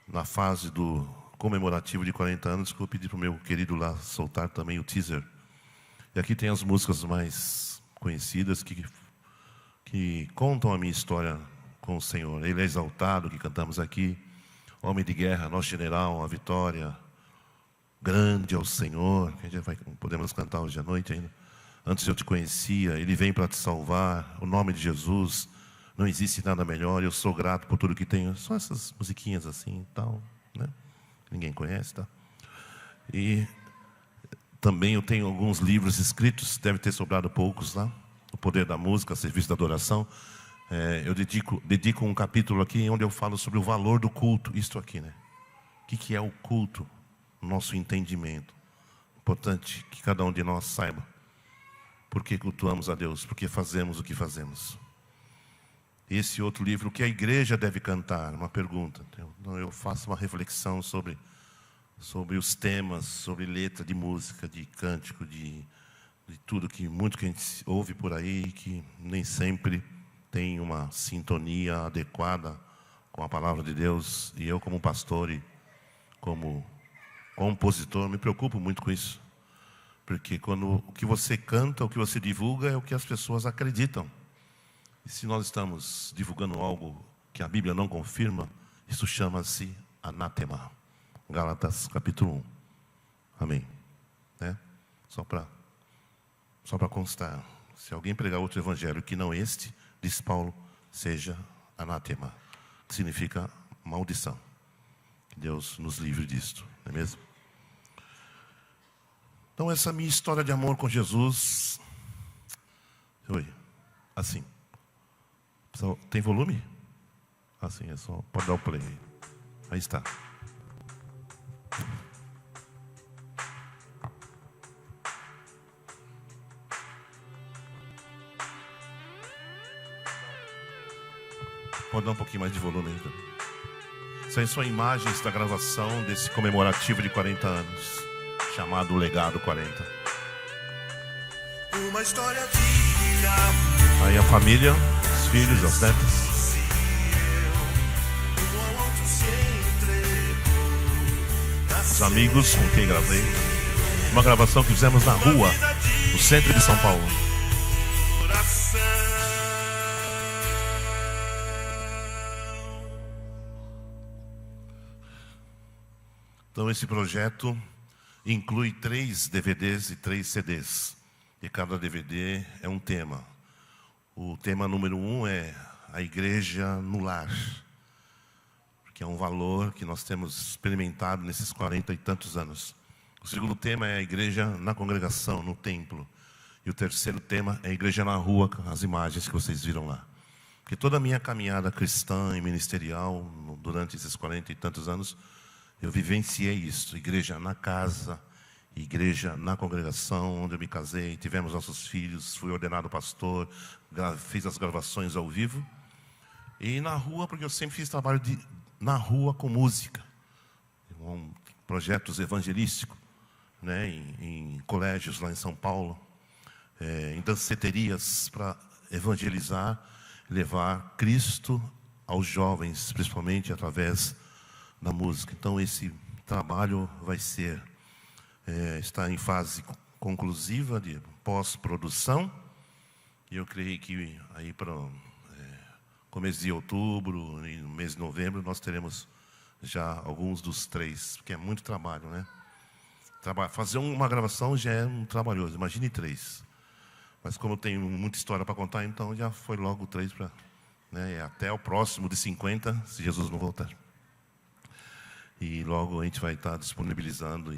na fase do comemorativo de 40 anos, que eu pedi para o meu querido lá soltar também o teaser. E aqui tem as músicas mais conhecidas que contam a minha história com o Senhor. Ele é exaltado, que cantamos aqui. Homem de guerra, nosso general, a vitória. Grande é o Senhor, que a gente podemos cantar hoje à noite ainda. Antes eu te conhecia, Ele vem para te salvar, o nome de Jesus, não existe nada melhor, eu sou grato por tudo que tenho. Só essas musiquinhas assim e tal, né? Ninguém conhece, tá? E também eu tenho alguns livros escritos, deve ter sobrado poucos lá. O Poder da Música, Serviço da Adoração. Eu dedico um capítulo aqui onde eu falo sobre o valor do culto, isto aqui, né? O que é o culto? Nosso entendimento. Importante que cada um de nós saiba. Por que cultuamos a Deus? Porque fazemos o que fazemos. Esse outro livro, o que a igreja deve cantar? Uma pergunta. Então, eu faço uma reflexão sobre os temas, sobre letra de música, de cântico, de tudo muito que a gente ouve por aí, que nem sempre tem uma sintonia adequada com a palavra de Deus. E eu, como pastor e como compositor, me preocupo muito com isso. Porque quando o que você canta, o que você divulga é o que as pessoas acreditam. E se nós estamos divulgando algo que a Bíblia não confirma, isso chama-se anátema. Gálatas capítulo 1. Amém. Né? Só para constar. Se alguém pregar outro evangelho que não este, diz Paulo, seja anátema, que significa maldição. Que Deus nos livre disto, não é mesmo? Então essa minha história de amor com Jesus, assim, tem volume? Assim, é só, pode dar o play. Aí está. Pode dar um pouquinho mais de volume ainda. Essas são imagens da gravação desse comemorativo de 40 anos, chamado Legado 40. Uma história de vida. Aí a família, os filhos, as netas. Os amigos com quem gravei. Uma gravação que fizemos na rua, no centro de São Paulo. Então esse projeto inclui 3 DVDs e 3 CDs. E cada DVD é um tema. O tema número 1 é a igreja no lar, que é um valor que nós temos experimentado nesses 40 e tantos anos. O segundo tema é a igreja na congregação, no templo. E o terceiro tema é a igreja na rua, as imagens que vocês viram lá. Porque toda a minha caminhada cristã e ministerial, durante esses 40 e tantos anos, eu vivenciei isso. Igreja na casa, igreja na congregação, onde eu me casei, tivemos nossos filhos, fui ordenado pastor, fiz as gravações ao vivo. E na rua, porque eu sempre fiz trabalho na rua com música, projetos evangelísticos, né, em colégios lá em São Paulo, em danceterias para evangelizar, levar Cristo aos jovens, principalmente através da música. Então esse trabalho vai ser, está em fase conclusiva de pós-produção, e eu creio que aí para começo de outubro e no mês de novembro nós teremos já alguns dos 3, porque é muito trabalho, né? Fazer uma gravação já é um trabalhoso, imagine 3. Mas como eu tenho muita história para contar, então já foi logo 3 para, né, até o próximo de 50, se Jesus não voltar. E logo a gente vai estar disponibilizando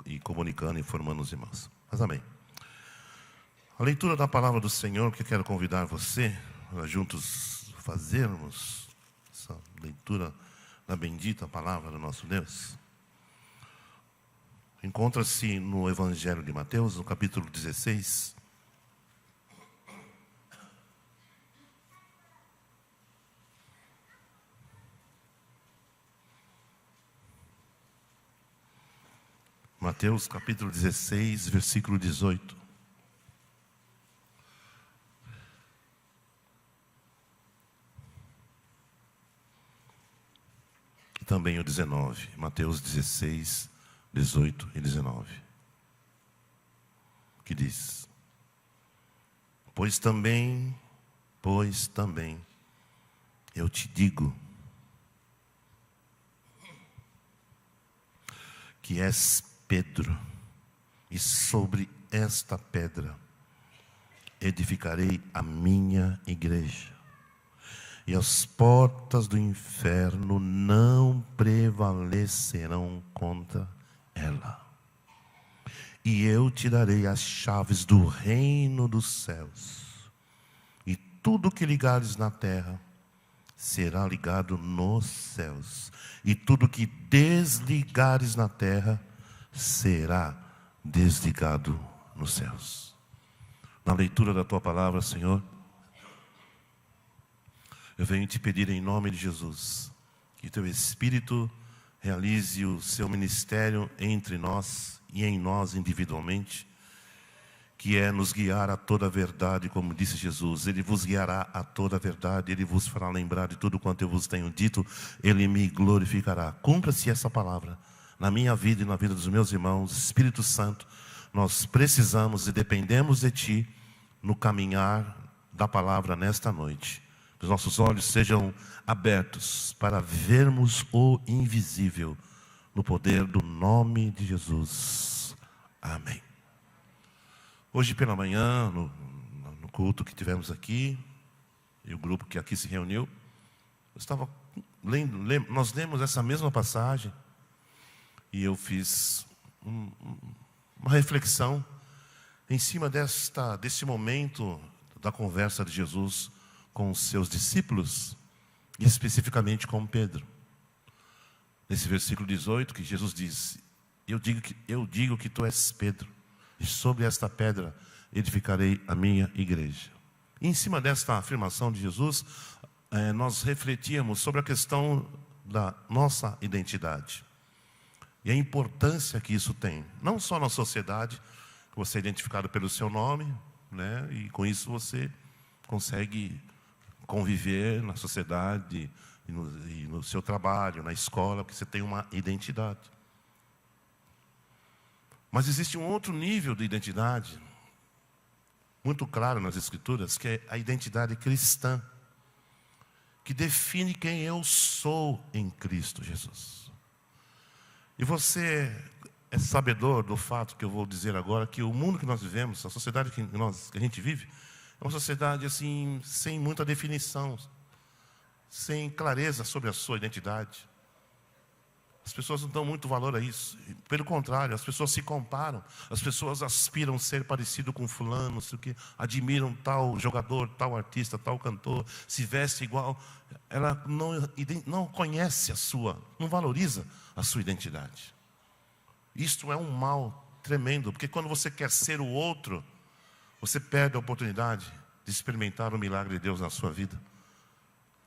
e comunicando, informando os irmãos. Mas amém. A leitura da palavra do Senhor, que eu quero convidar você a juntos fazermos essa leitura da bendita palavra do nosso Deus. Encontra-se no Evangelho de Mateus, no capítulo 16. Mateus capítulo 16, versículo 18. E também o 19. Mateus 16, 18 e 19. Que diz: Pois também, eu te digo, que és Pedro, e sobre esta pedra edificarei a minha igreja, e as portas do inferno não prevalecerão contra ela. E eu te darei as chaves do reino dos céus, e tudo que ligares na terra será ligado nos céus, e tudo que desligares na terra será desligado nos céus. Na leitura da tua palavra, Senhor, eu venho te pedir em nome de Jesus, que teu Espírito realize o seu ministério entre nós e em nós individualmente, que é nos guiar a toda a verdade, como disse Jesus. Ele vos guiará a toda a verdade, Ele vos fará lembrar de tudo quanto eu vos tenho dito, Ele me glorificará. Cumpra-se essa palavra na minha vida e na vida dos meus irmãos. Espírito Santo, nós precisamos e dependemos de Ti no caminhar da palavra nesta noite. Que os nossos olhos sejam abertos para vermos o invisível no poder do nome de Jesus. Amém. Hoje pela manhã, no culto que tivemos aqui, e o grupo que aqui se reuniu, eu estava lendo, nós lemos essa mesma passagem, e eu fiz uma reflexão em cima desse momento da conversa de Jesus com os seus discípulos, e especificamente com Pedro. Nesse versículo 18, que Jesus diz: eu digo que tu és Pedro, e sobre esta pedra edificarei a minha igreja. E em cima desta afirmação de Jesus, nós refletíamos sobre a questão da nossa identidade. E a importância que isso tem, não só na sociedade, que você é identificado pelo seu nome, né? E com isso você consegue conviver na sociedade, e no seu trabalho, na escola, porque você tem uma identidade. Mas existe um outro nível de identidade, muito claro nas Escrituras, que é a identidade cristã, que define quem eu sou em Cristo Jesus. E você é sabedor do fato que eu vou dizer agora, que o mundo que nós vivemos, a sociedade que a gente vive, é uma sociedade assim, sem muita definição, sem clareza sobre a sua identidade. As pessoas não dão muito valor a isso. Pelo contrário, as pessoas se comparam. As pessoas aspiram ser parecido com fulano, não sei o quê, admiram tal jogador, tal artista, tal cantor, se veste igual. Ela não conhece não valoriza a sua identidade. Isto é um mal tremendo, porque quando você quer ser o outro, você perde a oportunidade de experimentar o milagre de Deus na sua vida,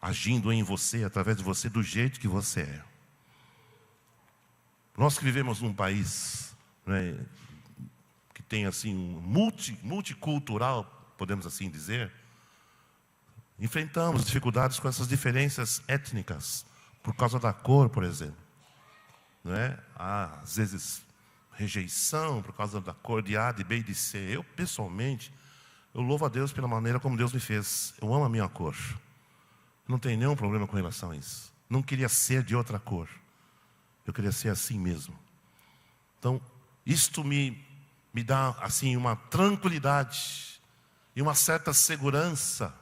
agindo em você, através de você, do jeito que você é. Nós que vivemos num país, né, que tem assim multicultural, podemos assim dizer, enfrentamos dificuldades com essas diferenças étnicas, por causa da cor, por exemplo. Não é? Há, às vezes, rejeição por causa da cor de A, de B e de C. Eu, pessoalmente, eu louvo a Deus pela maneira como Deus me fez. Eu amo a minha cor. Não tenho nenhum problema com relação a isso. Não queria ser de outra cor. Eu queria ser assim mesmo. Então, isto me dá assim uma tranquilidade e uma certa segurança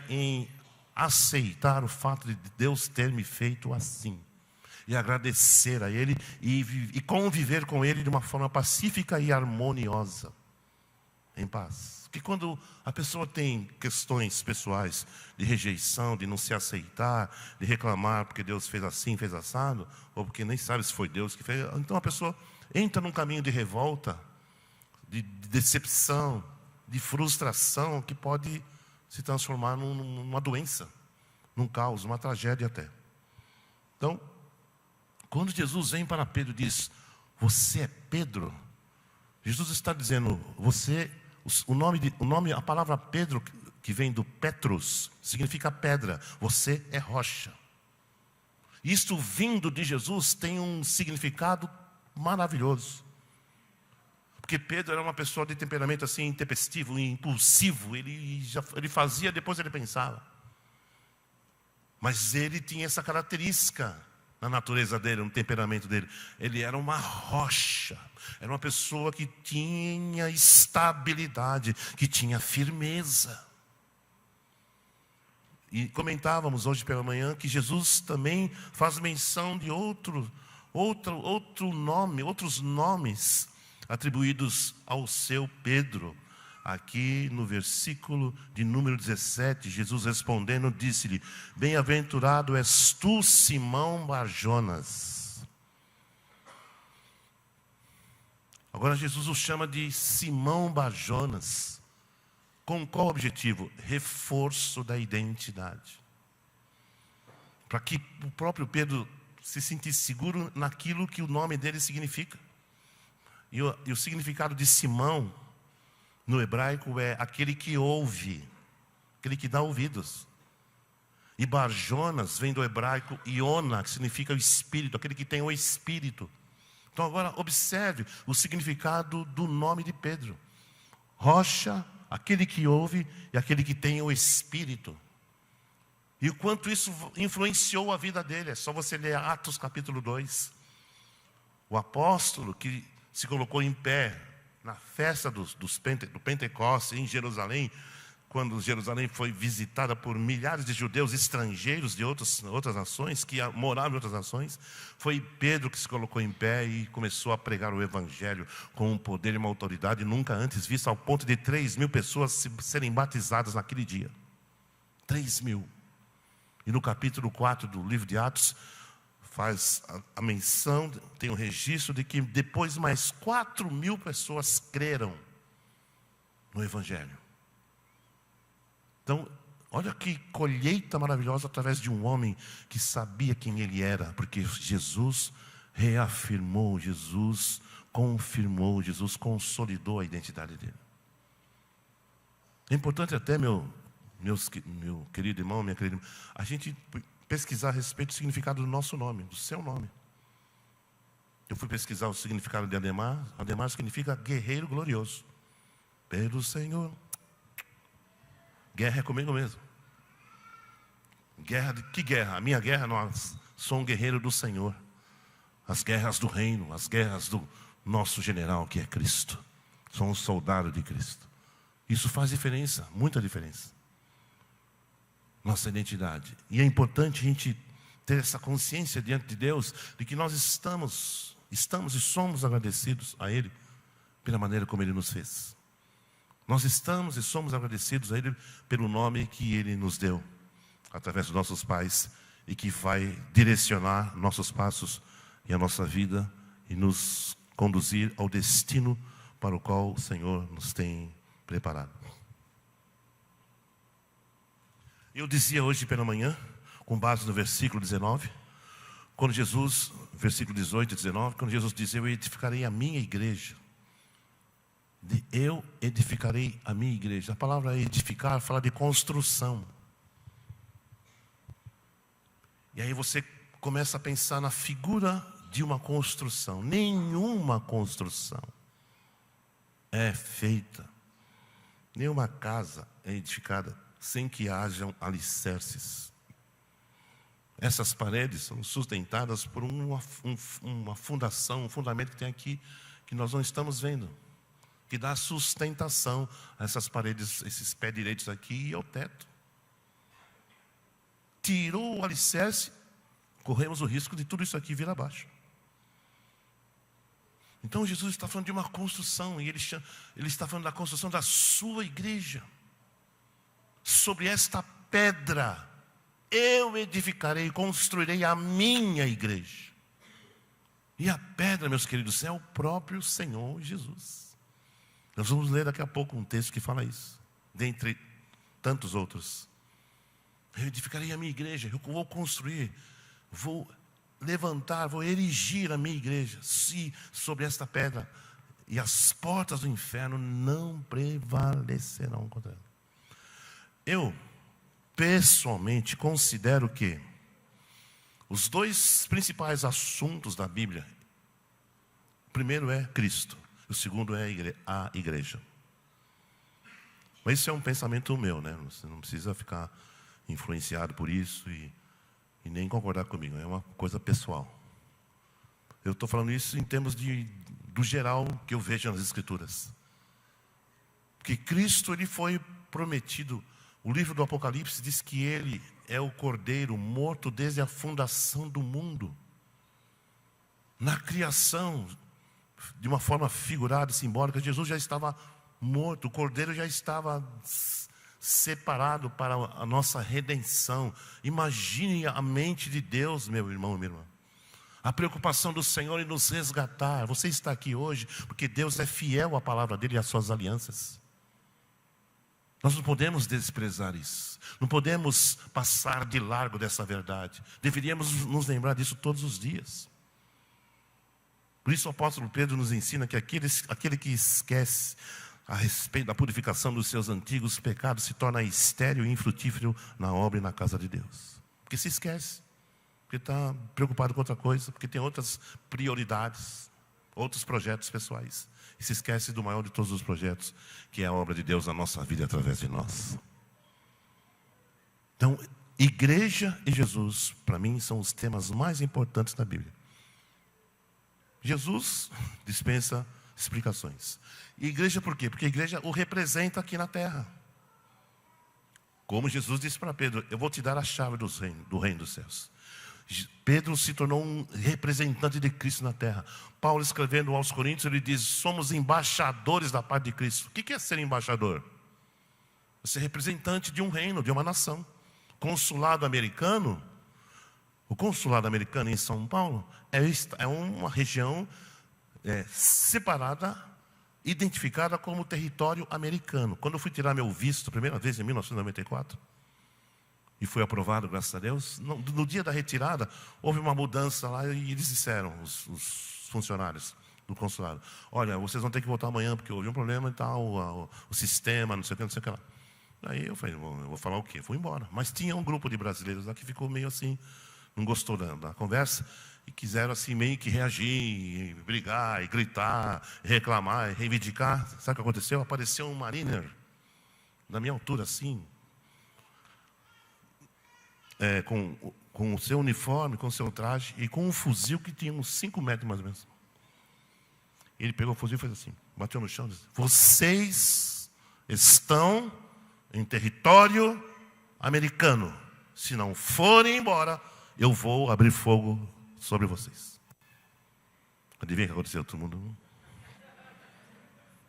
em aceitar o fato de Deus ter me feito assim. E agradecer a Ele e conviver com Ele de uma forma pacífica e harmoniosa, em paz. Porque quando a pessoa tem questões pessoais de rejeição, de não se aceitar, de reclamar porque Deus fez assim, fez assado, ou porque nem sabe se foi Deus que fez, então a pessoa entra num caminho de revolta, de decepção, de frustração, que pode se transformar numa doença, num caos, uma tragédia até. Então, quando Jesus vem para Pedro e diz: você é Pedro, Jesus está dizendo, a palavra Pedro, que vem do Petrus, significa pedra. Você é rocha. Isto vindo de Jesus tem um significado maravilhoso. Porque Pedro era uma pessoa de temperamento assim, intempestivo, impulsivo. Ele fazia, depois ele pensava. Mas ele tinha essa característica na natureza dele, no temperamento dele. Ele era uma rocha. Era uma pessoa que tinha estabilidade, que tinha firmeza. E comentávamos hoje pela manhã que Jesus também faz menção de outro nome, outros nomes atribuídos ao seu Pedro. Aqui no versículo de número 17, Jesus respondendo disse-lhe: bem-aventurado és tu, Simão Bar-Jonas. Agora Jesus o chama de Simão Bar-Jonas. Com qual objetivo? Reforço da identidade. Para que o próprio Pedro se sentisse seguro naquilo que o nome dele significa. E o significado de Simão no hebraico é aquele que ouve, aquele que dá ouvidos. E Bar-Jonas vem do hebraico Iona, que significa o espírito, aquele que tem o espírito. Então agora observe o significado do nome de Pedro. Rocha, aquele que ouve e aquele que tem o espírito. E o quanto isso influenciou a vida dele. É só você ler Atos capítulo 2. O apóstolo que se colocou em pé na festa do Pentecostes em Jerusalém, quando Jerusalém foi visitada por milhares de judeus estrangeiros de outras nações, que moravam em outras nações, foi Pedro que se colocou em pé e começou a pregar o evangelho com um poder e uma autoridade nunca antes vista, ao ponto de 3.000 pessoas serem batizadas naquele dia. 3.000. E no capítulo 4 do livro de Atos, faz a menção, tem um registro de que depois mais 4.000 pessoas creram no evangelho. Então, olha que colheita maravilhosa através de um homem que sabia quem ele era, porque Jesus reafirmou, Jesus confirmou, Jesus consolidou a identidade dele. É importante até, meu querido irmão, minha querida irmã, a gente pesquisar a respeito do significado do nosso nome, do seu nome. Eu fui pesquisar o significado de Ademar. Ademar significa guerreiro glorioso. Pelo Senhor. Guerra é comigo mesmo. Que guerra? A minha guerra, nós sou um guerreiro do Senhor. As guerras do reino, as guerras do nosso general, que é Cristo. Sou um soldado de Cristo. Isso faz diferença, muita diferença. Nossa identidade. E é importante a gente ter essa consciência diante de Deus, de que nós estamos e somos agradecidos a Ele pela maneira como Ele nos fez. Nós estamos e somos agradecidos a Ele pelo nome que Ele nos deu, através dos nossos pais, e que vai direcionar nossos passos e a nossa vida, e nos conduzir ao destino para o qual o Senhor nos tem preparado. Eu dizia hoje pela manhã, com base no versículo 19, quando Jesus, versículo 18 e 19, quando Jesus diz: eu edificarei a minha igreja. Eu edificarei a minha igreja. A palavra edificar fala de construção. E aí você começa a pensar na figura de uma construção. Nenhuma construção é feita, nenhuma casa é edificada sem que hajam alicerces. Essas paredes são sustentadas por uma fundação, um fundamento que tem aqui, que nós não estamos vendo, que dá sustentação a essas paredes, esses pés direitos aqui e ao teto. Tirou o alicerce, corremos o risco de tudo isso aqui vir abaixo. Então Jesus está falando de uma construção, e ele está falando da construção da sua igreja. Sobre esta pedra eu edificarei, construirei a minha igreja. E a pedra, meus queridos, é o próprio Senhor Jesus. Nós vamos ler daqui a pouco um texto que fala isso, dentre tantos outros. Eu edificarei a minha igreja, eu vou construir, vou levantar, vou erigir a minha igreja sobre esta pedra, e as portas do inferno não prevalecerão contra ela. Eu, pessoalmente, considero que os dois principais assuntos da Bíblia, o primeiro é Cristo, o segundo é a igreja. Mas isso é um pensamento meu, né? Você não precisa ficar influenciado por isso e nem concordar comigo, é uma coisa pessoal. Eu estou falando isso em termos do geral que eu vejo nas Escrituras. Porque Cristo, ele foi prometido. O livro do Apocalipse diz que Ele é o Cordeiro morto desde a fundação do mundo. Na criação, de uma forma figurada e simbólica, Jesus já estava morto, o Cordeiro já estava separado para a nossa redenção. Imagine a mente de Deus, meu irmão e minha irmã. A preocupação do Senhor em nos resgatar. Você está aqui hoje porque Deus é fiel à palavra dEle e às suas alianças. Nós não podemos desprezar isso. Não podemos passar de largo dessa verdade. Deveríamos nos lembrar disso todos os dias. Por isso o apóstolo Pedro nos ensina que aquele que esquece a respeito da purificação dos seus antigos pecados se torna estéril e infrutífero na obra e na casa de Deus. Porque se esquece, porque está preocupado com outra coisa, porque tem outras prioridades, outros projetos pessoais. E se esquece do maior de todos os projetos, que é a obra de Deus na nossa vida através de nós. Então, Igreja e Jesus, para mim, são os temas mais importantes da Bíblia. Jesus dispensa explicações. E igreja por quê? Porque a igreja o representa aqui na terra. Como Jesus disse para Pedro, eu vou te dar a chave do reino dos céus. Pedro se tornou um representante de Cristo na terra. Paulo, escrevendo aos Coríntios, ele diz, somos embaixadores da parte de Cristo. O que é ser embaixador? É ser representante de um reino, de uma nação. Consulado americano, o consulado americano em São Paulo é uma região separada, identificada como território americano. Quando eu fui tirar meu visto, primeira vez em 1994, e foi aprovado, graças a Deus, no dia da retirada, houve uma mudança lá e eles disseram, os funcionários do consulado, olha, vocês vão ter que voltar amanhã, porque houve um problema e tal, o sistema, não sei o que, não sei o que lá. Aí eu falei, bom, eu vou falar o quê? Fui embora. Mas tinha um grupo de brasileiros lá que ficou meio assim, não gostou da conversa, e quiseram assim meio que reagir, e brigar, e gritar, e reclamar, e reivindicar. Sabe o que aconteceu? Apareceu um mariner, da minha altura assim, com o seu uniforme, com o seu traje, e com um fuzil que tinha uns 5 metros mais ou menos. Ele pegou o fuzil e fez assim, bateu no chão e disse, vocês estão em território americano. Se não forem embora, eu vou abrir fogo sobre vocês. Adivinha o que aconteceu? Todo mundo...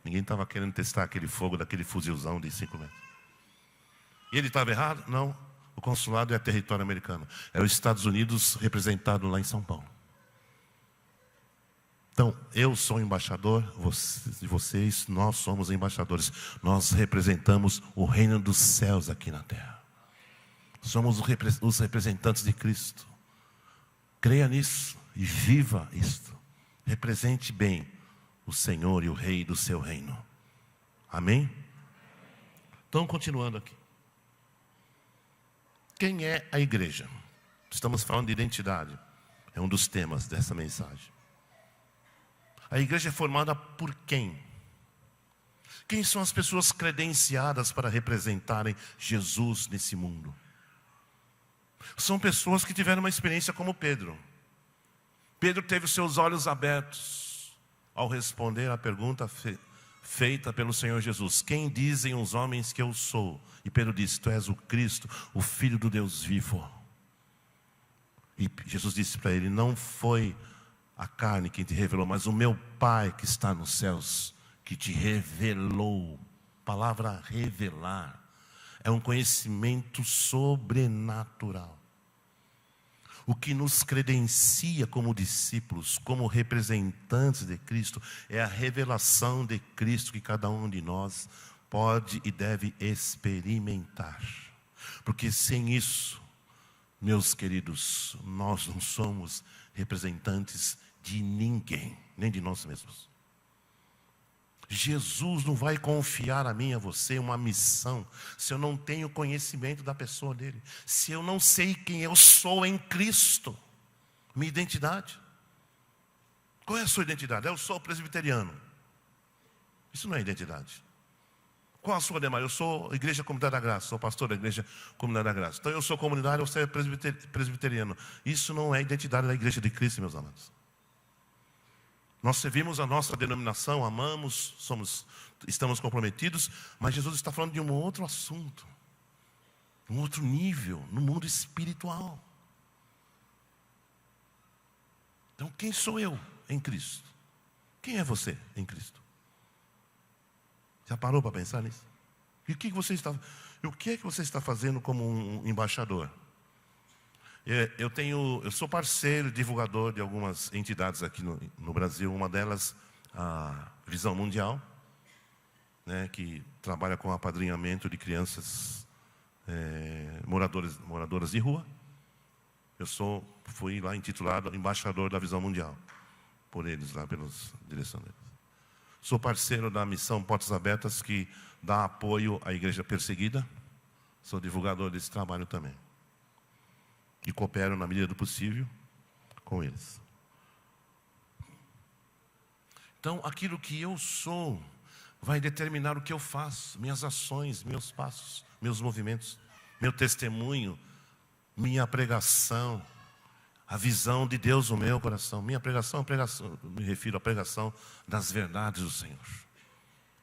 Ninguém estava querendo testar aquele fogo daquele fuzilzão de 5 metros. E ele estava errado? Não. O consulado é território americano. É os Estados Unidos representado lá em São Paulo. Então, eu sou embaixador, vocês, nós somos embaixadores. Nós representamos o reino dos céus aqui na terra. Somos os representantes de Cristo. Creia nisso e viva isto. Represente bem o Senhor e o Rei do seu reino. Amém? Então, continuando aqui. Quem é a igreja? Estamos falando de identidade. É um dos temas dessa mensagem. A igreja é formada por quem? Quem são as pessoas credenciadas para representarem Jesus nesse mundo? São pessoas que tiveram uma experiência como Pedro. Pedro teve os seus olhos abertos ao responder à pergunta feita pelo Senhor Jesus. Quem dizem os homens que eu sou? E Pedro disse, tu és o Cristo, o Filho do Deus vivo. E Jesus disse para ele, não foi a carne quem te revelou, mas o meu Pai que está nos céus, que te revelou. Palavra revelar é um conhecimento sobrenatural. O que nos credencia como discípulos, como representantes de Cristo, é a revelação de Cristo que cada um de nós pode e deve experimentar. Porque sem isso, meus queridos, nós não somos representantes de ninguém, nem de nós mesmos. Jesus não vai confiar a mim e a você uma missão se eu não tenho conhecimento da pessoa dele, se eu não sei quem eu sou em Cristo, minha identidade. Qual é a sua identidade? Eu sou presbiteriano. Isso não é identidade. Qual a sua demais? Eu sou Igreja Comunidade da Graça, sou pastor da Igreja Comunidade da Graça. Então eu sou comunitário, você é presbiteriano. Isso não é identidade da Igreja de Cristo, meus amados. Nós servimos a nossa denominação, amamos, estamos comprometidos, mas Jesus está falando de um outro assunto, um outro nível, no mundo espiritual. Então, quem sou eu em Cristo? Quem é você em Cristo? Já parou para pensar nisso? E o que é que você está fazendo como um embaixador? Eu sou parceiro, divulgador de algumas entidades aqui no Brasil. Uma delas, a Visão Mundial, né, que trabalha com apadrinhamento de crianças moradoras de rua. Fui lá intitulado embaixador da Visão Mundial, por eles lá, pela direção deles. Sou parceiro da missão Portas Abertas, que dá apoio à igreja perseguida. Sou divulgador desse trabalho também. E coopero na medida do possível com eles. Então, aquilo que eu sou vai determinar o que eu faço, minhas ações, meus passos, meus movimentos, meu testemunho minha pregação, a visão de Deus no meu coração. Minha pregação, me refiro à pregação das verdades do Senhor.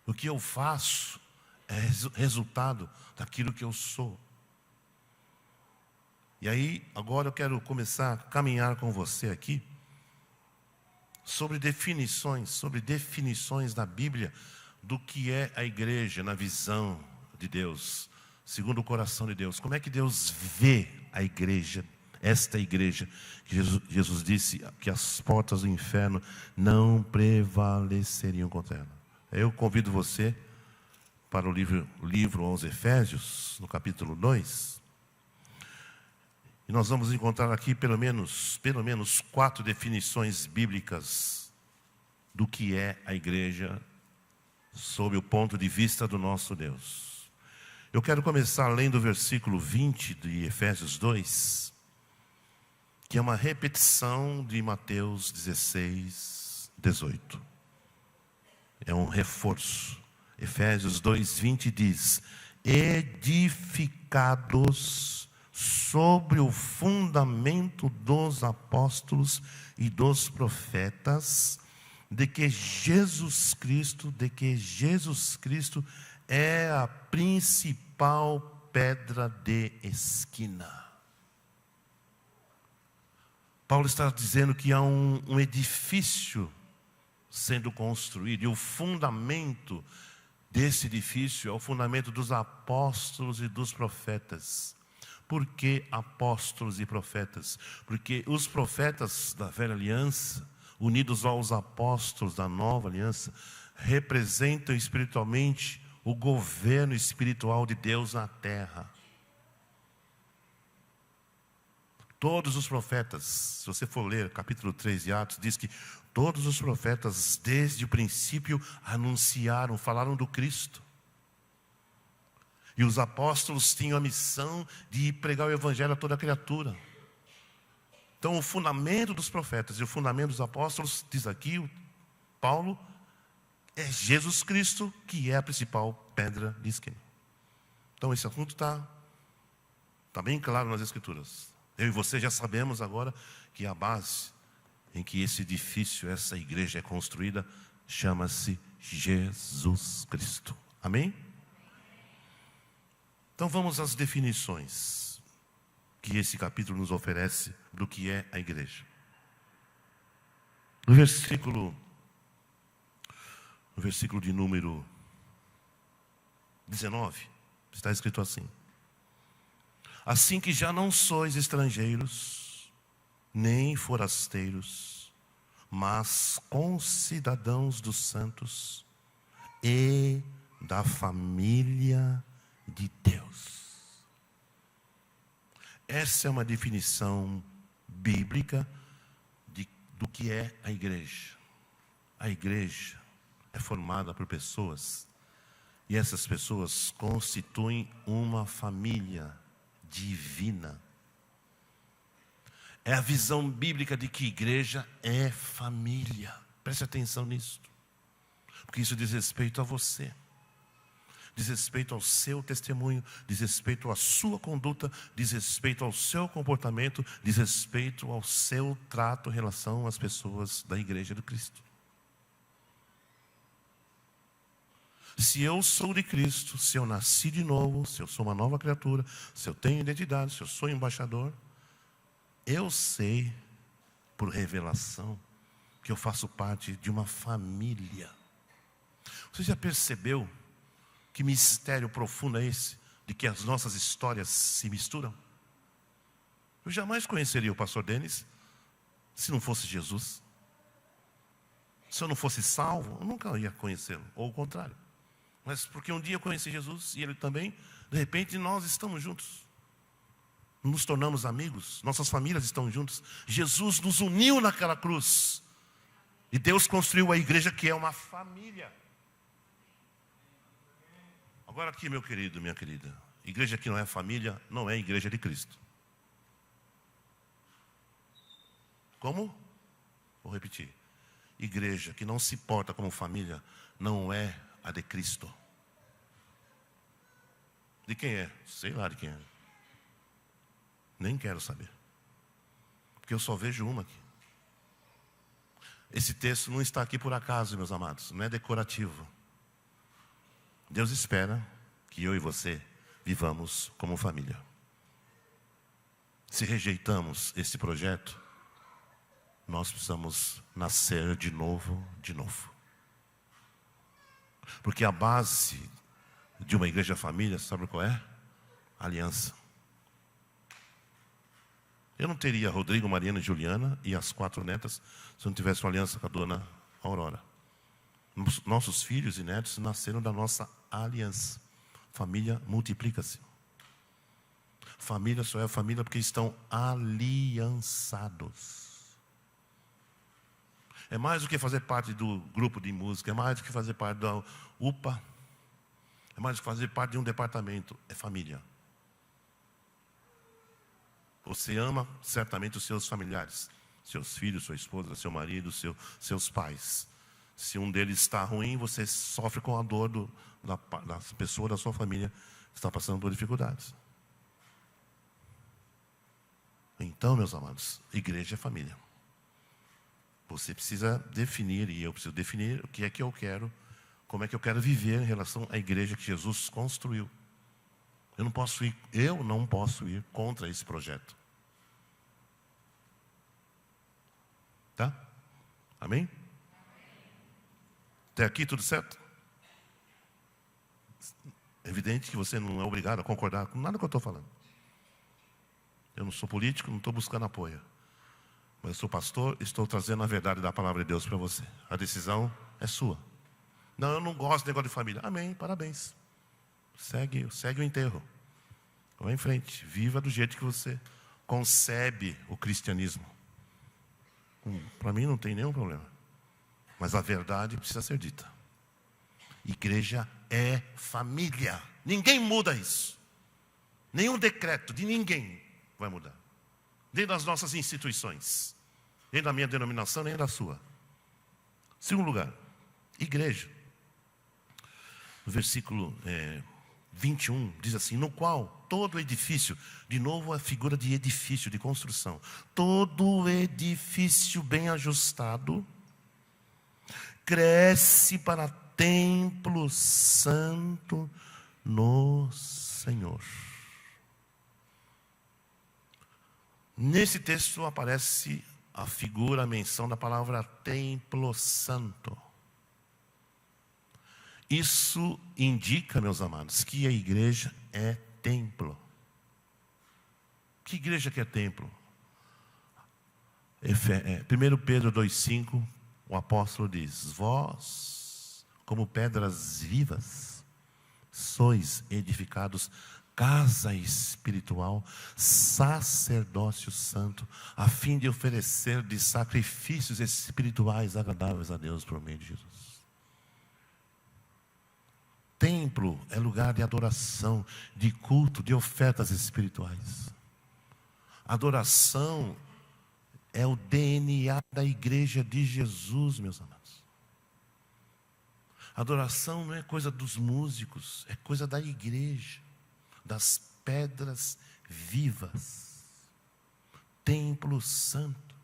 O que eu faço é resultado daquilo que eu sou. E aí, agora eu quero começar a caminhar com você aqui sobre definições da Bíblia do que é a igreja na visão de Deus, segundo o coração de Deus. Como é que Deus vê a igreja, esta igreja, que Jesus disse que as portas do inferno não prevaleceriam contra ela. Eu convido você para o livro aos Efésios, no capítulo 2. E nós vamos encontrar aqui pelo menos 4 definições bíblicas do que é a igreja sob o ponto de vista do nosso Deus. Eu quero começar lendo o versículo 20 de Efésios 2, que é uma repetição de Mateus 16, 18. É um reforço. Efésios 2, 20 diz: edificados sobre o fundamento dos apóstolos e dos profetas, de que Jesus Cristo é a principal pedra de esquina. Paulo está dizendo que há um edifício sendo construído, e o fundamento desse edifício é o fundamento dos apóstolos e dos profetas. Por que apóstolos e profetas? Porque os profetas da velha aliança, unidos aos apóstolos da nova aliança, representam espiritualmente o governo espiritual de Deus na terra. Todos os profetas, se você for ler capítulo 3 de Atos, diz que todos os profetas desde o princípio anunciaram, falaram do Cristo. E os apóstolos tinham a missão de pregar o evangelho a toda criatura. Então o fundamento dos profetas e o fundamento dos apóstolos, diz aqui o Paulo, é Jesus Cristo, que é a principal pedra de esquina. Então esse assunto está bem claro nas Escrituras. Eu e você já sabemos agora que a base em que esse edifício, essa igreja é construída, chama-se Jesus Cristo. Amém? Então vamos às definições que esse capítulo nos oferece do que é a igreja. No versículo de número 19, está escrito assim: assim que já não sois estrangeiros, nem forasteiros, mas concidadãos dos santos e da família de Deus. Essa é uma definição bíblica do que é a igreja. A igreja é formada por pessoas, e essas pessoas constituem uma família divina. É a visão bíblica de que igreja é família. Preste atenção nisso, porque isso diz respeito a você, diz respeito ao seu testemunho, diz respeito à sua conduta, diz respeito ao seu comportamento, diz respeito ao seu trato em relação às pessoas da igreja do Cristo. Se eu sou de Cristo, se eu nasci de novo, se eu sou uma nova criatura, se eu tenho identidade, se eu sou embaixador, eu sei, por revelação, que eu faço parte de uma família. Você já percebeu que mistério profundo é esse, de que as nossas histórias se misturam? Eu jamais conheceria o pastor Denis se não fosse Jesus. Se eu não fosse salvo, eu nunca ia conhecê-lo, ou o contrário. Mas porque um dia eu conheci Jesus e ele também, de repente nós estamos juntos. Nos tornamos amigos, nossas famílias estão juntas. Jesus nos uniu naquela cruz. E Deus construiu a igreja, que é uma família. Agora aqui, meu querido, minha querida, igreja que não é família, não é igreja de Cristo. Como? Vou repetir. Igreja que não se porta como família, não é a de Cristo. De quem é? Sei lá de quem é. Nem quero saber. Porque eu só vejo uma aqui. Esse texto não está aqui por acaso, meus amados. Não é decorativo. Deus espera que eu e você vivamos como família. Se rejeitamos esse projeto, nós precisamos nascer de novo, de novo. Porque a base de uma igreja família, sabe qual é? Aliança. Eu não teria Rodrigo, Mariana e Juliana e as 4 netas se eu não tivesse uma aliança com a dona Aurora. Nossos filhos e netos nasceram da nossa aliança. Família multiplica-se. Família só é família porque estão aliançados. É mais do que fazer parte do grupo de música, é mais do que fazer parte da UPA, é mais do que fazer parte de um departamento, é família. Você ama certamente os seus familiares, seus filhos, sua esposa, seu marido, seus pais. Se um deles está ruim, você sofre com a dor da pessoa da sua família que está passando por dificuldades. Então, meus amados, igreja é família. Você precisa definir, e eu preciso definir o que é que eu quero, como é que eu quero viver em relação à igreja que Jesus construiu. Eu não posso ir contra esse projeto. Tá? Amém? Até aqui tudo certo? É evidente que você não é obrigado a concordar com nada que eu estou falando. Eu não sou político, não estou buscando apoio. Mas eu sou pastor, estou trazendo a verdade da palavra de Deus para você. A decisão é sua. Não, eu não gosto de negócio de família. Amém, parabéns. Segue o enterro. Vá em frente. Viva do jeito que você concebe o cristianismo. Para mim não tem nenhum problema. Mas a verdade precisa ser dita. Igreja é família. Ninguém muda isso. Nenhum decreto de ninguém vai mudar. Nem das nossas instituições. Nem da minha denominação, nem da sua. Segundo lugar, igreja. No versículo 21 diz assim: no qual todo edifício, de novo a figura de edifício, de construção, todo edifício bem ajustado, cresce para templo santo no Senhor. Nesse texto aparece a figura, a menção da palavra templo santo. Isso indica, meus amados, que a igreja é templo. Que igreja que é templo? 1 Pedro 2,5, o apóstolo diz: vós, como pedras vivas, sois edificados casa espiritual, sacerdócio santo, a fim de oferecer de sacrifícios espirituais agradáveis a Deus por meio de Jesus. Templo é lugar de adoração, de culto, de ofertas espirituais. Adoração é o DNA da igreja de Jesus, meus amados. Adoração não é coisa dos músicos, é coisa da igreja, das pedras vivas. Templo santo.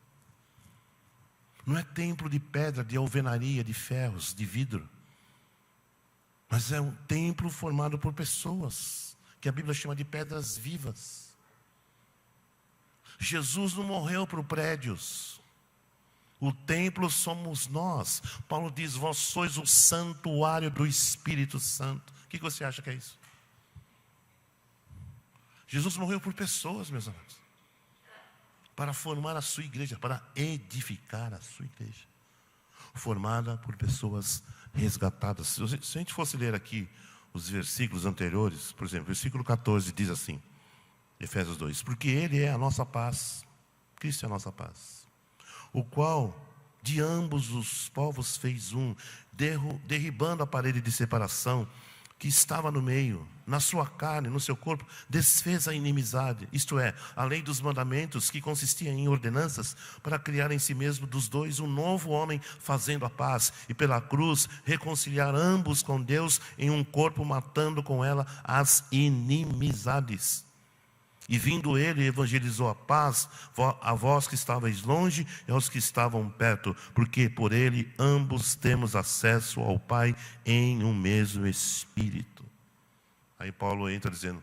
Não é templo de pedra, de alvenaria, de ferros, de vidro. Mas é um templo formado por pessoas, que a Bíblia chama de pedras vivas. Jesus não morreu por prédios. O templo somos nós. Paulo diz: vós sois o santuário do Espírito Santo. O que você acha que é isso? Jesus morreu por pessoas, meus amados, para formar a sua igreja, para edificar a sua igreja, formada por pessoas resgatadas. Se a gente fosse ler aqui os versículos anteriores, por exemplo, versículo 14 diz assim, Efésios 2: porque Ele é a nossa paz, Cristo é a nossa paz, o qual de ambos os povos fez um, derribando a parede de separação que estava no meio, na sua carne, no seu corpo, desfez a inimizade, isto é, a lei dos mandamentos, que consistia em ordenanças, para criar em si mesmo dos dois um novo homem, fazendo a paz, e pela cruz reconciliar ambos com Deus em um corpo, matando com ela as inimizades. E vindo ele, evangelizou a paz a vós que estavais longe e aos que estavam perto, porque por ele ambos temos acesso ao Pai em um mesmo Espírito. Aí Paulo entra dizendo,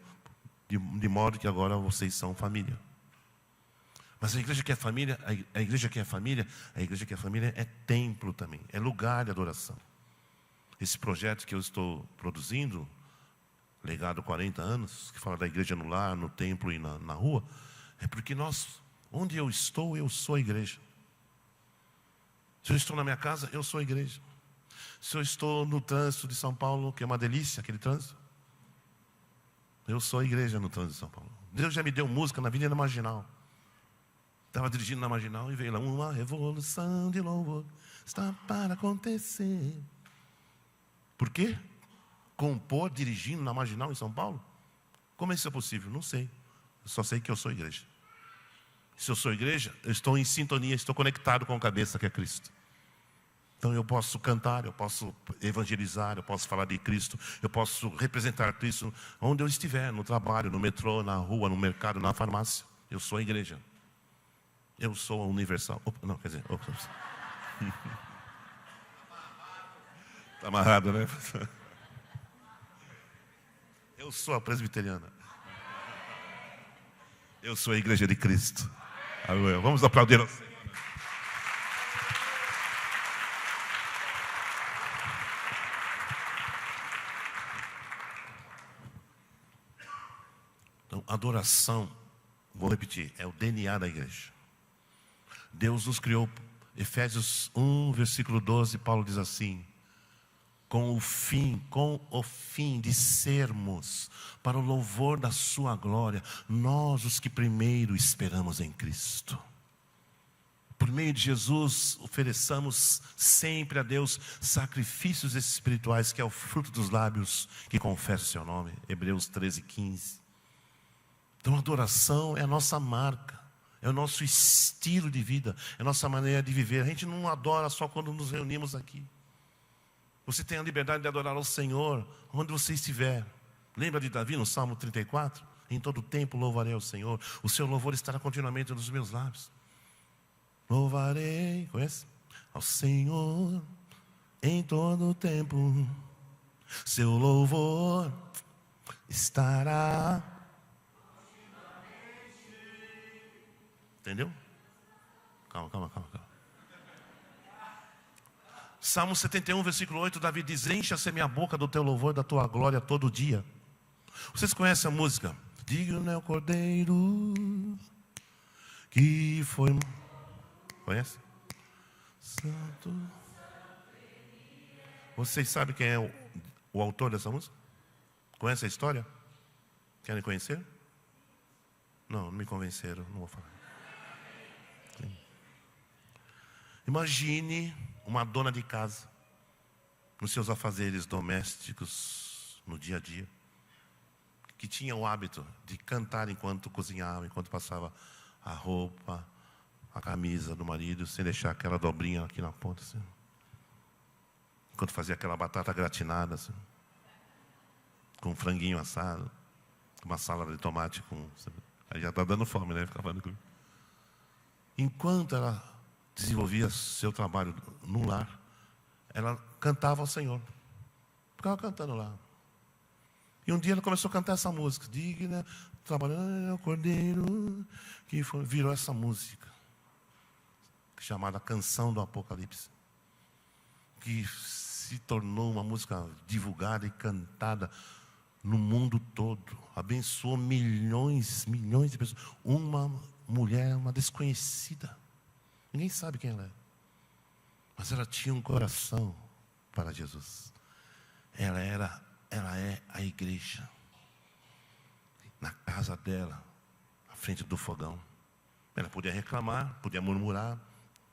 de modo que agora vocês são família. Mas a igreja que é família, a igreja que é família, a igreja que é família é templo também, é lugar de adoração. Esse projeto que eu estou produzindo, legado 40 anos, que fala da igreja no lar, no templo e na rua, é porque onde eu estou, eu sou a igreja. Se eu estou na minha casa, eu sou a igreja. Se eu estou no trânsito de São Paulo, que é uma delícia, aquele trânsito, eu sou a igreja no trânsito de São Paulo. Deus já me deu música na Avenida Marginal. Estava dirigindo na Marginal e veio lá, uma revolução de louvor está para acontecer. Por quê? Compor dirigindo na Marginal em São Paulo? Como isso é possível? Não sei. Eu só sei que eu sou igreja. Se eu sou igreja, eu estou em sintonia, estou conectado com a cabeça que é Cristo. Então eu posso cantar, eu posso evangelizar, eu posso falar de Cristo, eu posso representar Cristo onde eu estiver, no trabalho, no metrô, na rua, no mercado, na farmácia. Eu sou a igreja. Eu sou a universal. Não, quer dizer... Está amarrado, né? Eu sou a presbiteriana. Eu sou a igreja de Cristo. Aleluia. Vamos aplaudir ao Senhor. Então, adoração, vou repetir, é o DNA da igreja. Deus nos criou, Efésios 1, versículo 12, Paulo diz assim, com o fim de sermos para o louvor da sua glória, nós os que primeiro esperamos em Cristo. Por meio de Jesus, ofereçamos sempre a Deus sacrifícios espirituais, que é o fruto dos lábios que confessa o seu nome. Hebreus 13, 15. Então a adoração é a nossa marca, é o nosso estilo de vida, é a nossa maneira de viver. A gente não adora só quando nos reunimos aqui. Você tem a liberdade de adorar ao Senhor onde você estiver. Lembra de Davi no Salmo 34? Em todo tempo louvarei ao Senhor. O seu louvor estará continuamente nos meus lábios. Louvarei, conhece? Ao Senhor em todo tempo. Seu louvor estará. Entendeu? Calma. Salmo 71, versículo 8, Davi diz, encha-se minha boca do teu louvor, da tua glória todo dia. Vocês conhecem a música? Digno é o Cordeiro que foi... Conhece? Santo. Vocês sabem quem é o autor dessa música? Conhece a história? Querem conhecer? Não me convenceram, não vou falar. Sim. Imagine uma dona de casa, nos seus afazeres domésticos, no dia a dia, que tinha o hábito de cantar enquanto cozinhava, enquanto passava a roupa, a camisa do marido, sem deixar aquela dobrinha aqui na ponta, assim. Enquanto fazia aquela batata gratinada, assim, com um franguinho assado, uma salada de tomate com... Aí já está dando fome, né? Ficar falando comigo. Enquanto ela desenvolvia seu trabalho no lar, ela cantava ao Senhor. Ficava cantando lá. E um dia ela começou a cantar essa música. Digna, trabalhando o Cordeiro, que virou essa música, chamada Canção do Apocalipse, que se tornou uma música divulgada e cantada no mundo todo. Abençoou milhões de pessoas. Uma mulher, uma desconhecida. Ninguém sabe quem ela é. Mas ela tinha um coração para Jesus. Ela é a igreja. Na casa dela, à frente do fogão. Ela podia reclamar, podia murmurar.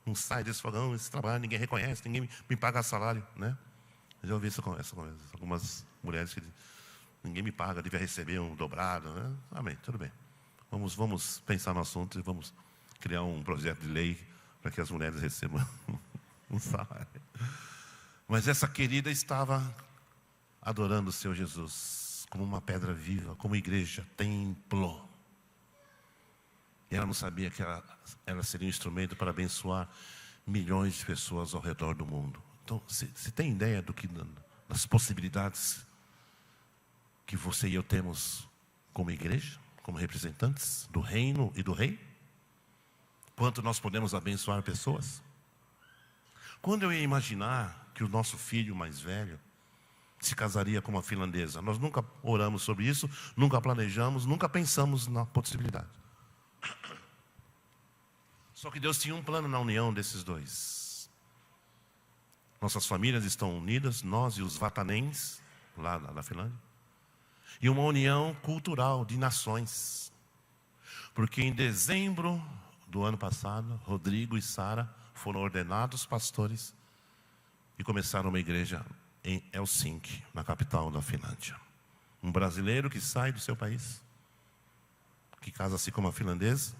Não sai desse fogão, esse trabalho, ninguém reconhece, ninguém me paga salário, né? Eu já ouvi essa conversa. Algumas mulheres que dizem, ninguém me paga, devia receber um dobrado, né? Amém, tudo bem. Vamos pensar no assunto e vamos criar um projeto de lei para que as mulheres recebam um salário. Mas essa querida estava adorando o seu Jesus como uma pedra viva, como igreja, templo. E ela não sabia que ela seria um instrumento para abençoar milhões de pessoas ao redor do mundo. Então, você tem ideia das possibilidades que você e eu temos como igreja, como representantes do reino e do rei? Quanto nós podemos abençoar pessoas? Quando eu ia imaginar que o nosso filho mais velho se casaria com uma finlandesa? Nós nunca oramos sobre isso, nunca planejamos, nunca pensamos na possibilidade. Só que Deus tinha um plano na união desses dois. Nossas famílias estão unidas, nós e os vatanens, lá na Finlândia. E uma união cultural de nações. Porque em dezembro do ano passado, Rodrigo e Sara foram ordenados pastores e começaram uma igreja em Helsinki, na capital da Finlândia. Um brasileiro que sai do seu país, que casa-se com uma finlandesa,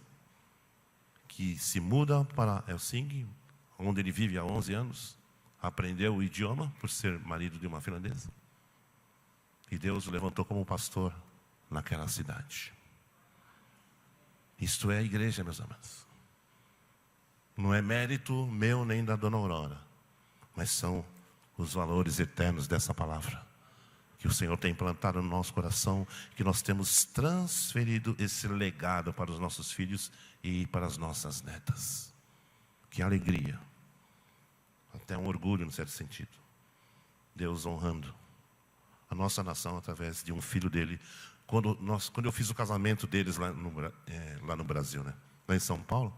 que se muda para Helsinki, onde ele vive há 11 anos, aprendeu o idioma por ser marido de uma finlandesa. E Deus o levantou como pastor naquela cidade. Isto é a igreja, meus amados. Não é mérito meu nem da dona Aurora, mas são os valores eternos dessa palavra que o Senhor tem implantado no nosso coração, que nós temos transferido esse legado para os nossos filhos e para as nossas netas. Que alegria, até um orgulho, no certo sentido. Deus honrando a nossa nação através de um filho dele. Quando eu fiz o casamento deles lá no Brasil, né? Lá em São Paulo,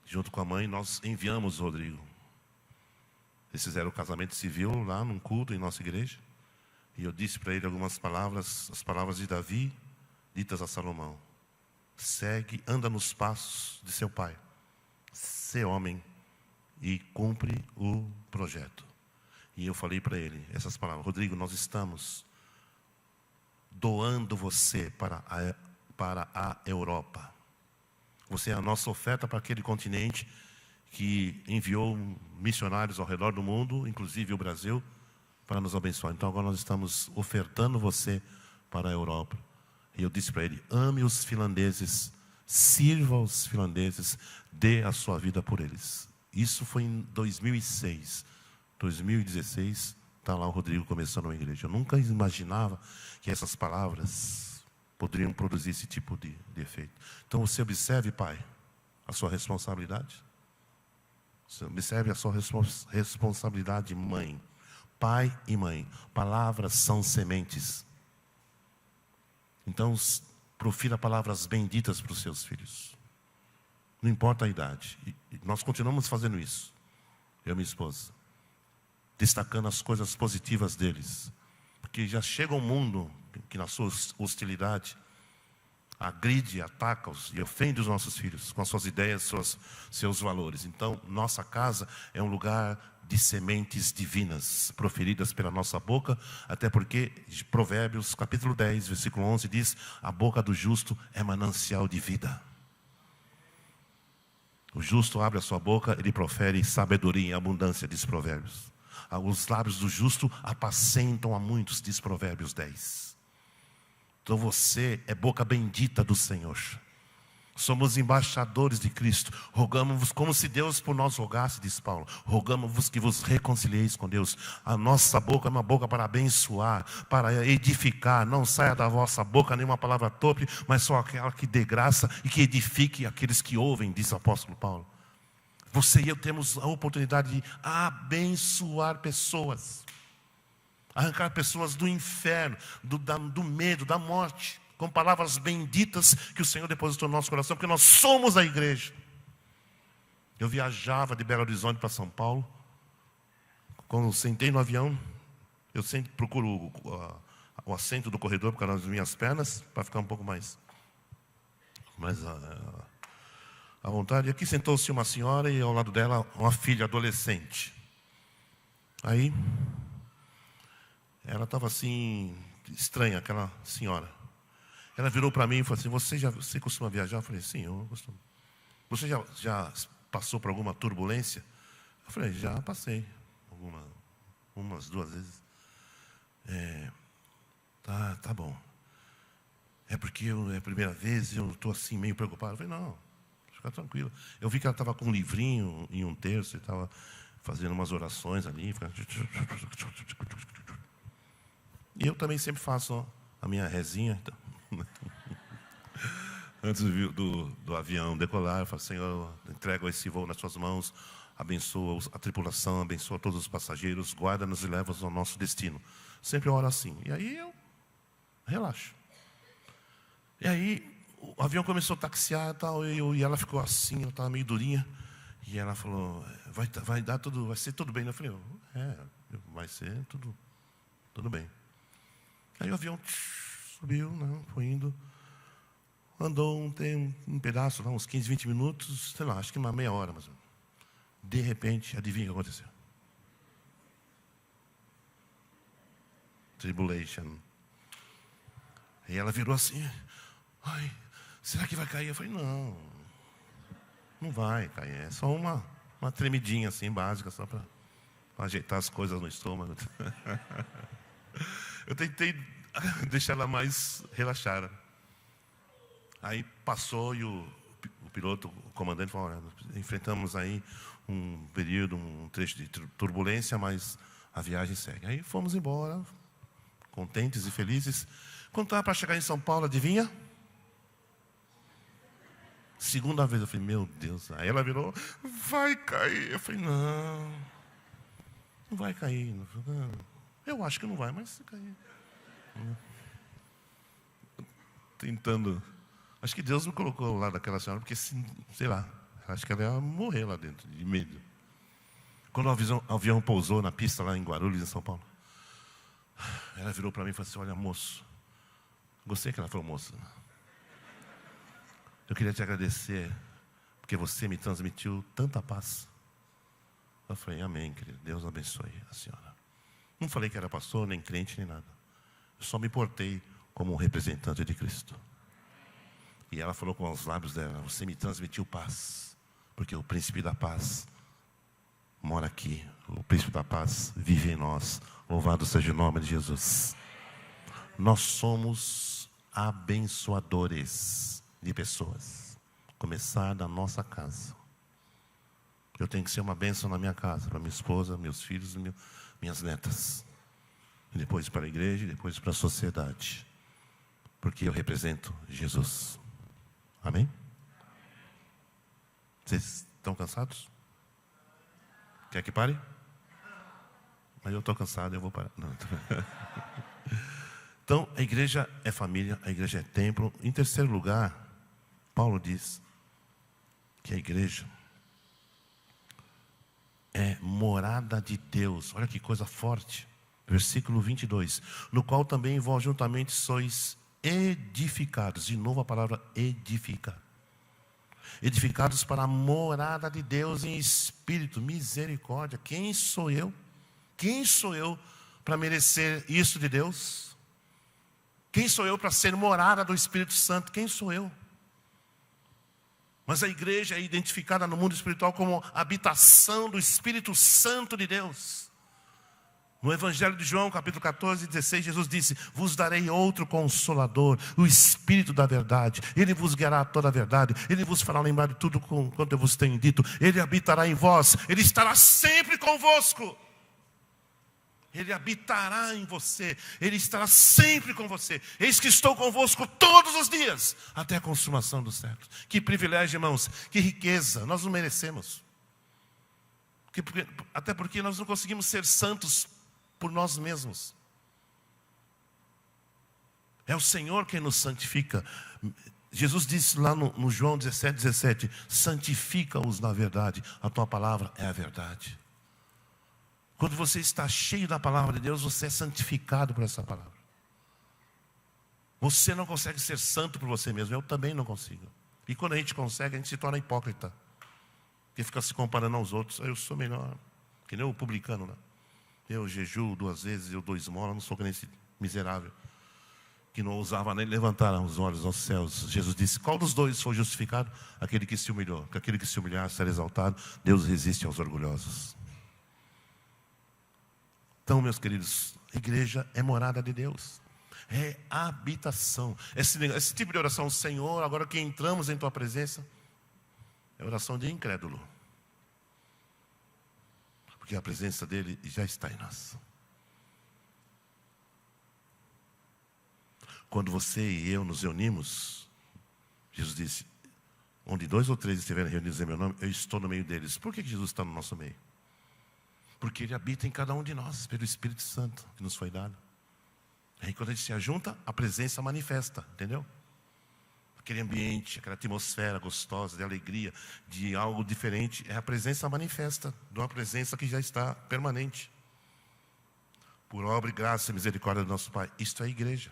junto com a mãe, nós enviamos o Rodrigo. Eles fizeram o casamento civil lá num culto em nossa igreja. E eu disse para ele algumas palavras, as palavras de Davi, ditas a Salomão. Segue, anda nos passos de seu pai. Sê homem e cumpre o projeto. E eu falei para ele essas palavras. Rodrigo, nós estamos doando você para a Europa. Você é a nossa oferta para aquele continente que enviou missionários ao redor do mundo, inclusive o Brasil, para nos abençoar. Então agora nós estamos ofertando você para a Europa. E eu disse para ele, ame os finlandeses, sirva os finlandeses, dê a sua vida por eles. Isso foi em 2006. 2016, está lá o Rodrigo começando uma igreja. Eu nunca imaginava que essas palavras poderiam produzir esse tipo de efeito. Então você observe, pai, a sua responsabilidade. Você observe a sua responsabilidade, mãe. Pai e mãe. Palavras são sementes. Então, profira palavras benditas para os seus filhos. Não importa a idade. E nós continuamos fazendo isso. Eu e minha esposa. Destacando as coisas positivas deles. Porque já chega um mundo que na sua hostilidade agride, ataca-os e ofende os nossos filhos com as suas ideias, seus valores. Então, nossa casa é um lugar de sementes divinas, proferidas pela nossa boca, até porque Provérbios, capítulo 10, versículo 11, diz, a boca do justo é manancial de vida. O justo abre a sua boca, ele profere sabedoria em abundância, diz Provérbios. Os lábios do justo apacentam a muitos, diz Provérbios 10. Então você é boca bendita do Senhor. Somos embaixadores de Cristo. Rogamos-vos como se Deus por nós rogasse, diz Paulo. Rogamos-vos que vos reconcilieis com Deus. A nossa boca é uma boca para abençoar, para edificar. Não saia da vossa boca nenhuma palavra torpe, mas só aquela que dê graça e que edifique aqueles que ouvem, diz o apóstolo Paulo. Você e eu temos a oportunidade de abençoar pessoas. Arrancar pessoas do inferno, do medo, da morte. Com palavras benditas que o Senhor depositou no nosso coração. Porque nós somos a igreja. Eu viajava de Belo Horizonte para São Paulo. Quando eu sentei no avião, eu sempre procuro o assento do corredor por causa das minhas pernas, para ficar um pouco mais à vontade. Aqui sentou-se uma senhora e ao lado dela uma filha adolescente. Aí, ela estava assim, estranha, aquela senhora. Ela virou para mim e falou assim, você costuma viajar? Eu falei, sim, eu costumo. Você já passou por alguma turbulência? Eu falei, já passei. Umas 2 vezes. Tá bom. é porque é a primeira vez e eu estou assim meio preocupado. Eu falei, não, fica tranquilo. Eu vi que ela estava com um livrinho em um terço e estava fazendo umas orações ali. E eu também sempre faço a minha rezinha. Então. Antes do avião decolar, eu falo, Senhor, entrego esse voo nas suas mãos, abençoa a tripulação, abençoa todos os passageiros, guarda-nos e leva-nos ao nosso destino. Sempre oro assim. E aí eu relaxo. E aí o avião começou a taxiar e tal, e ela ficou assim, ela estava meio durinha. E ela falou, vai dar tudo, vai ser tudo bem. Eu falei, vai ser tudo bem. Aí o avião subiu, não, foi indo. Andou um pedaço, uns 15, 20 minutos, sei lá, acho que uma meia hora. Mas de repente, adivinha o que aconteceu? Tribulation. E ela virou assim, ai, será que vai cair? Eu falei, não vai cair, é só uma tremidinha assim, básica, só para ajeitar as coisas no estômago. Eu tentei deixar ela mais relaxada. Aí passou e o piloto, o comandante falou, olha, enfrentamos aí um período, um trecho de turbulência, mas a viagem segue. Aí fomos embora, contentes e felizes. Quando estava para chegar em São Paulo, adivinha? Segunda vez, eu falei, meu Deus. Aí ela virou, vai cair. Eu falei, não vai cair. Eu acho que não vai, mas se cair. Tentando. Acho que Deus me colocou lá daquela senhora, porque, sei lá, acho que ela ia morrer lá dentro, de medo. Quando o avião pousou na pista lá em Guarulhos, em São Paulo, ela virou para mim e falou assim, olha, moço, gostei que ela falou, moço, eu queria te agradecer, porque você me transmitiu tanta paz. Eu falei, amém, querido, Deus abençoe a senhora. Não falei que era pastor, nem crente, nem nada. Eu só me portei como um representante de Cristo. E ela falou com os lábios dela, você me transmitiu paz, porque o príncipe da paz mora aqui. O príncipe da paz vive em nós. Louvado seja o nome de Jesus. Nós somos abençoadores de pessoas. Começar da nossa casa. Eu tenho que ser uma bênção na minha casa, para minha esposa, meus filhos e minhas netas. E depois para a igreja, e depois para a sociedade. Porque eu represento Jesus. Amém? Vocês estão cansados? Quer que pare? Mas eu estou cansado, eu vou parar. Não. Então, a igreja é família, a igreja é templo. Em terceiro lugar, Paulo diz que a igreja é morada de Deus. Olha que coisa forte. Versículo 22. No qual também vós juntamente sois edificados. De novo a palavra edificar. Edificados para a morada de Deus em espírito. Misericórdia. Quem sou eu? Quem sou eu para merecer isso de Deus? Quem sou eu para ser morada do Espírito Santo? Quem sou eu? Mas a igreja é identificada no mundo espiritual como habitação do Espírito Santo de Deus. No Evangelho de João, capítulo 14, 16, Jesus disse, vos darei outro Consolador, o Espírito da verdade. Ele vos guiará a toda a verdade. Ele vos fará lembrar de tudo quanto eu vos tenho dito. Ele habitará em vós. Ele estará sempre convosco. Ele habitará em você. Ele estará sempre com você. Eis que estou convosco todos os dias, até a consumação dos séculos. Que privilégio, irmãos. Que riqueza. Nós não merecemos. Até porque nós não conseguimos ser santos por nós mesmos. É o Senhor quem nos santifica. Jesus disse lá no João 17, 17, santifica-os na verdade. A tua palavra é a verdade. Quando você está cheio da palavra de Deus, você é santificado por essa palavra. Você não consegue ser santo por você mesmo. Eu também não consigo. E quando a gente consegue, a gente se torna hipócrita. Porque fica se comparando aos outros. Eu sou melhor. Que nem o publicano, né? Eu jejuo 2 vezes, eu dou esmola, não sou que nem esse miserável que não ousava nem levantar os olhos aos céus. Jesus disse, qual dos dois foi justificado? Aquele que se humilhou. Porque aquele que se humilhar será exaltado. Deus resiste aos orgulhosos. Então, meus queridos, a igreja é morada de Deus. É habitação. Esse tipo de oração, Senhor, agora que entramos em tua presença, é oração de incrédulo. Porque a presença dele já está em nós. Quando você e eu nos reunimos, Jesus disse, onde 2 ou 3 estiverem reunidos em meu nome, eu estou no meio deles. Por que Jesus está no nosso meio? Porque Ele habita em cada um de nós, pelo Espírito Santo que nos foi dado. Aí quando a gente se ajunta, a presença manifesta, entendeu? Aquele ambiente, aquela atmosfera gostosa, de alegria, de algo diferente, é a presença manifesta, de uma presença que já está permanente. Por obra e graça e misericórdia do nosso Pai. Isto é a igreja.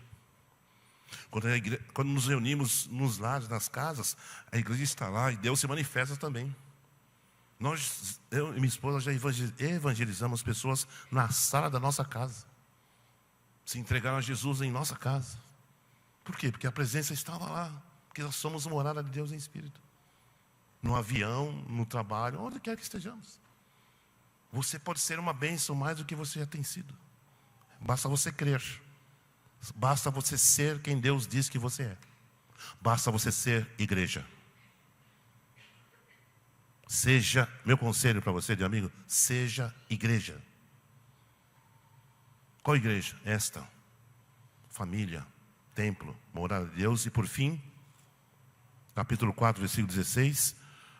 Quando nos reunimos nos lares, nas casas, a igreja está lá e Deus se manifesta também. Eu e minha esposa já evangelizamos pessoas na sala da nossa casa. Se entregaram a Jesus em nossa casa. Por quê? Porque a presença estava lá. Porque nós somos morada de Deus em Espírito. No avião, no trabalho, onde quer que estejamos. Você pode ser uma bênção mais do que você já tem sido. Basta você crer. Basta você ser quem Deus diz que você é. Basta você ser igreja. Seja, meu conselho para você de amigo, seja igreja. Qual igreja? Esta. Família, templo, morada de Deus. E por fim, capítulo 4, versículo 16,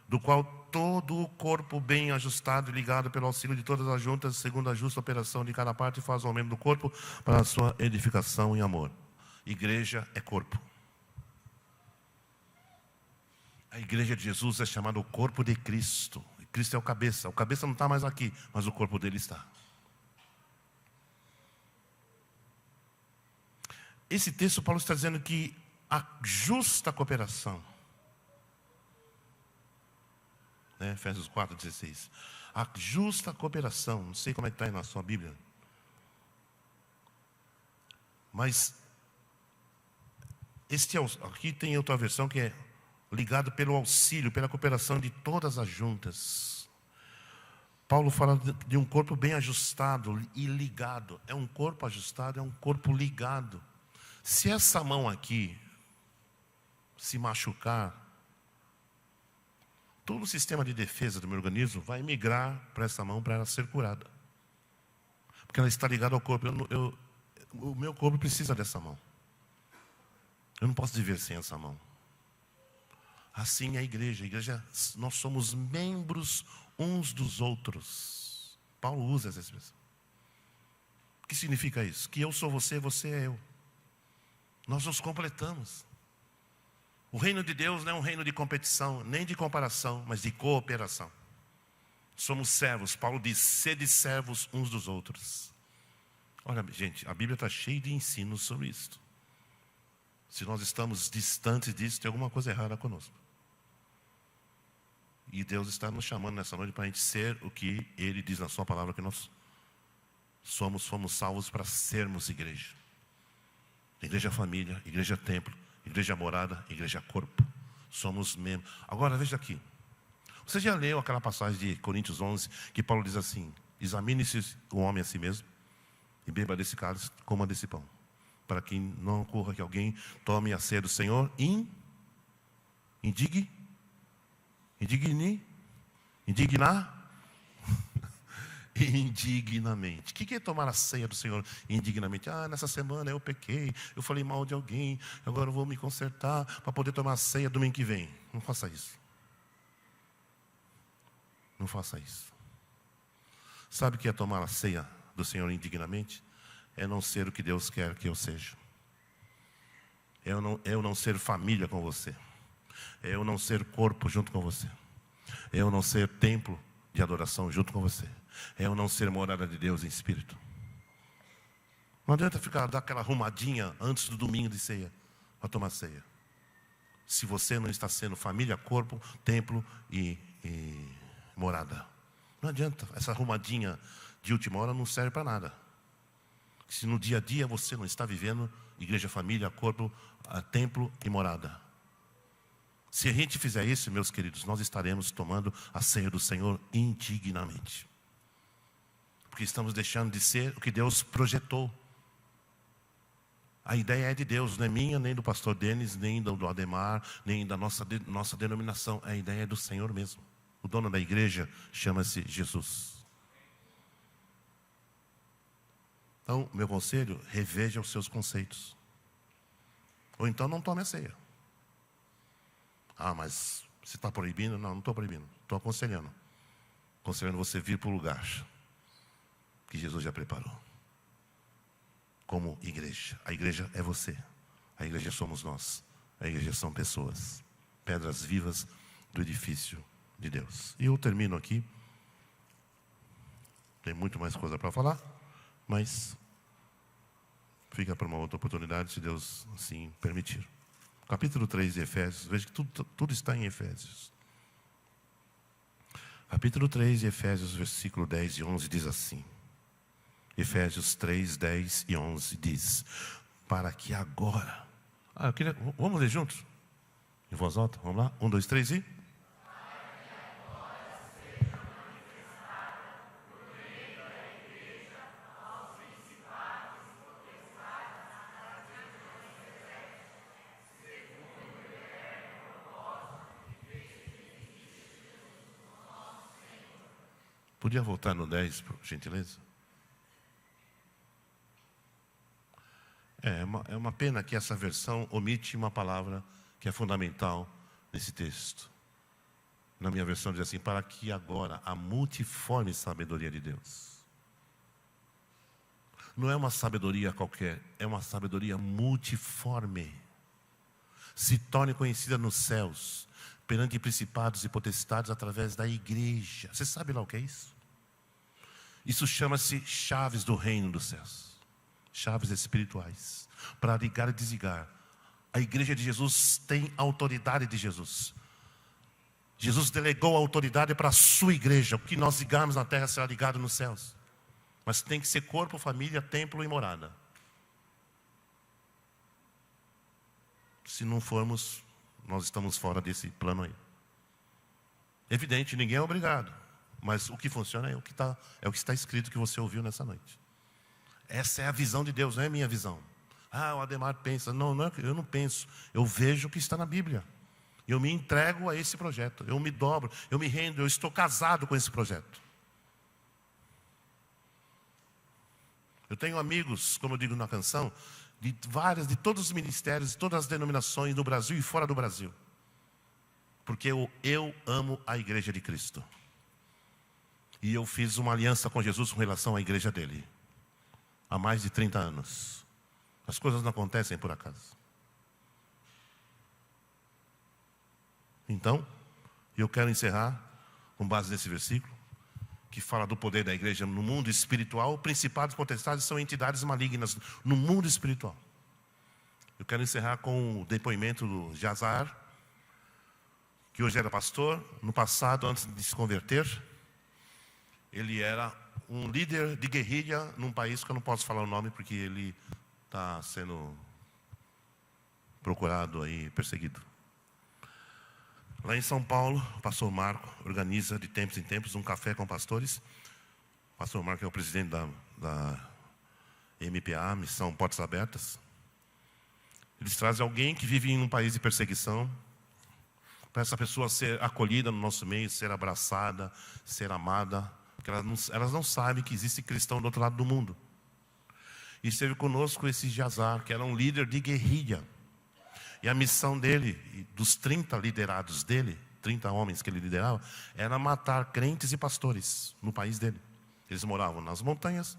do qual todo o corpo bem ajustado e ligado pelo auxílio de todas as juntas, segundo a justa operação de cada parte, faz o aumento do corpo para a sua edificação em amor. Igreja é corpo. A igreja de Jesus é chamada o corpo de Cristo. Cristo é o cabeça. O cabeça não está mais aqui, mas o corpo dele está. Esse texto, Paulo está dizendo que a justa cooperação, Efésios 4,16. A justa cooperação, não sei como é que está aí na sua Bíblia, mas aqui tem outra versão que é ligado pelo auxílio, pela cooperação de todas as juntas. Paulo fala de um corpo bem ajustado e ligado. É um corpo ajustado, é um corpo ligado. Se essa mão aqui se machucar, todo o sistema de defesa do meu organismo vai migrar para essa mão para ela ser curada. Porque ela está ligada ao corpo. O meu corpo precisa dessa mão. Eu não posso viver sem essa mão. Assim é a igreja. A igreja, nós somos membros uns dos outros. Paulo usa essa expressão. O que significa isso? Que eu sou você, você é eu. Nós nos completamos. O reino de Deus não é um reino de competição, nem de comparação, mas de cooperação. Somos servos. Paulo diz, sede servos uns dos outros. Olha, gente, a Bíblia está cheia de ensinos sobre isso. Se nós estamos distantes disso, tem alguma coisa errada conosco. E Deus está nos chamando nessa noite para a gente ser o que Ele diz na sua palavra que nós somos. Fomos salvos para sermos igreja. Igreja família, igreja templo, igreja morada, igreja corpo. Somos membros. Agora veja aqui. Você já leu aquela passagem de Coríntios 11, que Paulo diz assim, examine-se o homem a si mesmo, e beba desse cálice, coma desse pão, para que não ocorra que alguém tome a ceia do Senhor indignamente. O que é tomar a ceia do Senhor indignamente? Nessa semana eu pequei, eu falei mal de alguém, agora eu vou me consertar para poder tomar a ceia domingo que vem. Não faça isso. Não faça isso. Sabe o que é tomar a ceia do Senhor indignamente? É não ser o que Deus quer que eu seja. É eu não ser família com você. É eu não ser corpo junto com você. É eu não ser templo de adoração junto com você. É eu não ser morada de Deus em espírito. Não adianta dar aquela arrumadinha antes do domingo de ceia para tomar ceia. Se você não está sendo família, corpo, templo e morada. Não adianta. Essa arrumadinha de última hora não serve para nada. Se no dia a dia você não está vivendo igreja, família, corpo, templo e morada. Se a gente fizer isso, meus queridos, nós estaremos tomando a ceia do Senhor indignamente. Porque estamos deixando de ser o que Deus projetou. A ideia é de Deus, não é minha, nem do pastor Denis, nem do Ademar, nem da nossa denominação. A ideia é do Senhor mesmo. O dono da igreja chama-se Jesus. Então, meu conselho, reveja os seus conceitos. Ou então não tome a ceia. Ah, mas você está proibindo? Não, não estou proibindo. Estou aconselhando. Aconselhando você vir para o lugar que Jesus já preparou. Como igreja. A igreja é você. A igreja somos nós. A igreja são pessoas. Pedras vivas do edifício de Deus. E eu termino aqui. Tem muito mais coisa para falar, mas fica para uma outra oportunidade, se Deus assim permitir. Capítulo 3 de Efésios. Veja que tudo está em Efésios. Capítulo 3 de Efésios, versículo 10 e 11 diz assim. Efésios 3, 10 e 11 diz: para que agora... vamos ler juntos? Em voz alta, vamos lá? 1, 2, 3 e... Podia voltar no 10, por gentileza? É uma pena que essa versão omite uma palavra que é fundamental nesse texto. Na minha versão diz assim: para que agora a multiforme sabedoria de Deus. Não é uma sabedoria qualquer, é uma sabedoria multiforme. Se torne conhecida nos céus, perante principados e potestades através da igreja. Você sabe lá o que é isso? Isso chama-se chaves do reino dos céus. Chaves espirituais, para ligar e desligar. A igreja de Jesus tem a autoridade de Jesus. Jesus delegou a autoridade para a sua igreja. O que nós ligarmos na terra será ligado nos céus. Mas tem que ser corpo, família, templo e morada. Se não formos, nós estamos fora desse plano aí. Evidente, ninguém é obrigado. Mas o que funciona é o que está escrito, que você ouviu nessa noite. Essa é a visão de Deus, não é a minha visão. O Ademar pensa. Não, eu não penso. Eu vejo o que está na Bíblia. Eu me entrego a esse projeto. Eu me dobro, eu me rendo. Eu estou casado com esse projeto. Eu tenho amigos, como eu digo na canção, de todos os ministérios, de todas as denominações do Brasil e fora do Brasil. Porque eu amo a igreja de Cristo. E eu fiz uma aliança com Jesus com relação à igreja dele. Há mais de 30 anos. As coisas não acontecem por acaso. Então, eu quero encerrar com base nesse versículo, que fala do poder da igreja no mundo espiritual. Principados e potestades são entidades malignas no mundo espiritual. Eu quero encerrar com o depoimento do Jazar, que hoje era pastor. No passado, antes de se converter, ele era um líder de guerrilha num país que eu não posso falar o nome, porque ele está sendo procurado aí, perseguido. Lá em São Paulo, o pastor Marco organiza de tempos em tempos um café com pastores. O pastor Marco é o presidente da MPA, Missão Portas Abertas. Eles trazem alguém que vive em um país de perseguição, para essa pessoa ser acolhida no nosso meio, ser abraçada, ser amada. Porque elas não sabem que existe cristão do outro lado do mundo. E esteve conosco esse Jazar, que era um líder de guerrilha. E a missão dele, dos 30 liderados dele, 30 homens que ele liderava, era matar crentes e pastores no país dele. Eles moravam nas montanhas.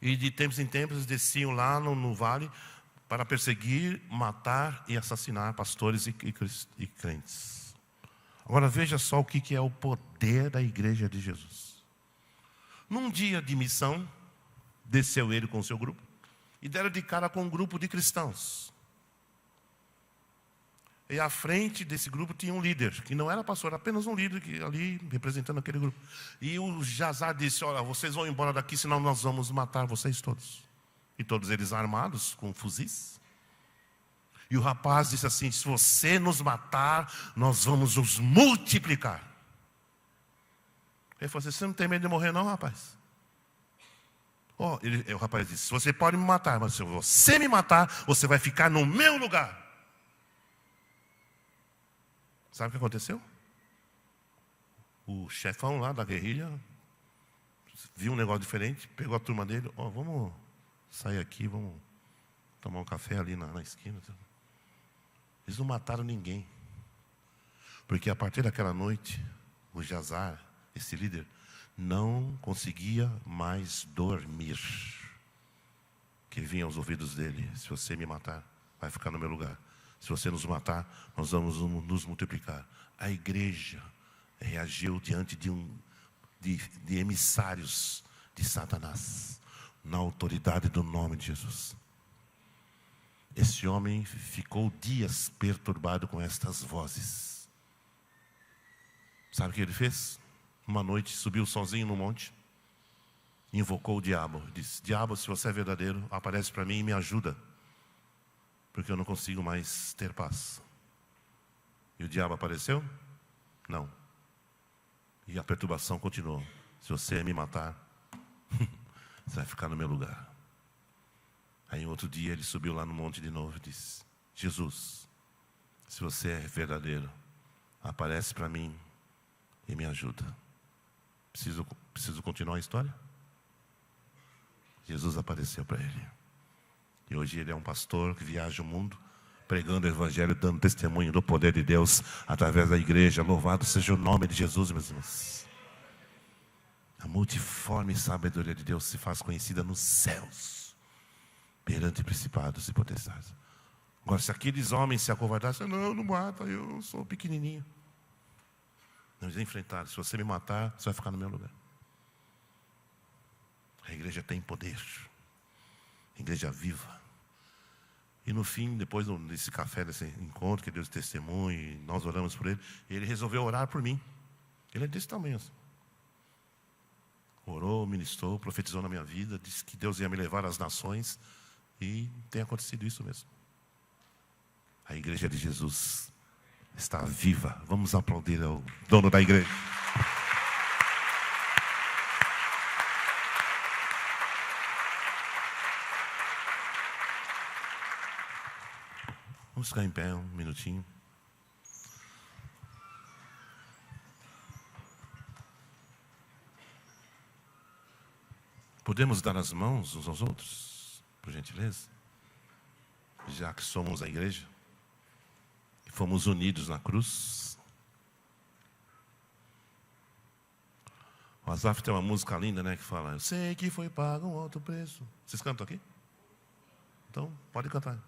E de tempos em tempos eles desciam lá no vale para perseguir, matar e assassinar pastores e crentes. Agora veja só o que é o poder da igreja de Jesus. Num dia de missão, desceu ele com o seu grupo e deram de cara com um grupo de cristãos. E à frente desse grupo tinha um líder, que não era pastor, era apenas um líder que, ali representando aquele grupo. E o Jazar disse: olha, vocês vão embora daqui, senão nós vamos matar vocês todos. E todos eles armados com fuzis. E o rapaz disse assim: se você nos matar, nós vamos nos multiplicar. Ele falou assim: você não tem medo de morrer não, rapaz? O rapaz disse: você pode me matar, mas se você me matar, você vai ficar no meu lugar. Sabe o que aconteceu? O chefão lá da guerrilha viu um negócio diferente, pegou a turma dele: vamos sair aqui, vamos tomar um café ali na esquina. Eles não mataram ninguém, porque a partir daquela noite, o Jazar, esse líder, não conseguia mais dormir. Que vinha aos ouvidos dele: se você me matar, vai ficar no meu lugar. Se você nos matar, nós vamos nos multiplicar. A igreja reagiu diante de emissários de Satanás, na autoridade do nome de Jesus. Esse homem ficou dias perturbado com estas vozes. Sabe o que ele fez? Uma noite subiu sozinho no monte, invocou o diabo, disse: diabo, se você é verdadeiro, aparece para mim e me ajuda, porque eu não consigo mais ter paz. E o diabo apareceu? Não. E a perturbação continuou: se você me matar, você vai ficar no meu lugar. Aí outro dia ele subiu lá no monte de novo e disse: Jesus, se você é verdadeiro, aparece para mim e me ajuda. Preciso continuar a história? Jesus apareceu para ele. E hoje ele é um pastor que viaja o mundo, pregando o evangelho, dando testemunho do poder de Deus através da igreja. Louvado seja o nome de Jesus, meus irmãos. A multiforme sabedoria de Deus se faz conhecida nos céus, perante principados e potestades. Agora, se aqueles homens se acovardassem: não mata, eu sou pequenininho. Não, eles enfrentaram: se você me matar, você vai ficar no meu lugar. A igreja tem poder, a igreja viva. E no fim, depois desse café, desse encontro que Deus testemunha, e nós oramos por ele, ele resolveu orar por mim. Ele é desse tamanho assim. Orou, ministrou, profetizou na minha vida, disse que Deus ia me levar às nações, e tem acontecido isso mesmo. A igreja de Jesus está viva. Vamos aplaudir ao dono da igreja. Vamos ficar em pé um minutinho. Podemos dar as mãos uns aos outros, por gentileza? Já que somos a igreja e fomos unidos na cruz. O Asaf tem uma música linda, né, que fala: eu sei que foi pago um alto preço. Vocês cantam aqui? Então, pode cantar.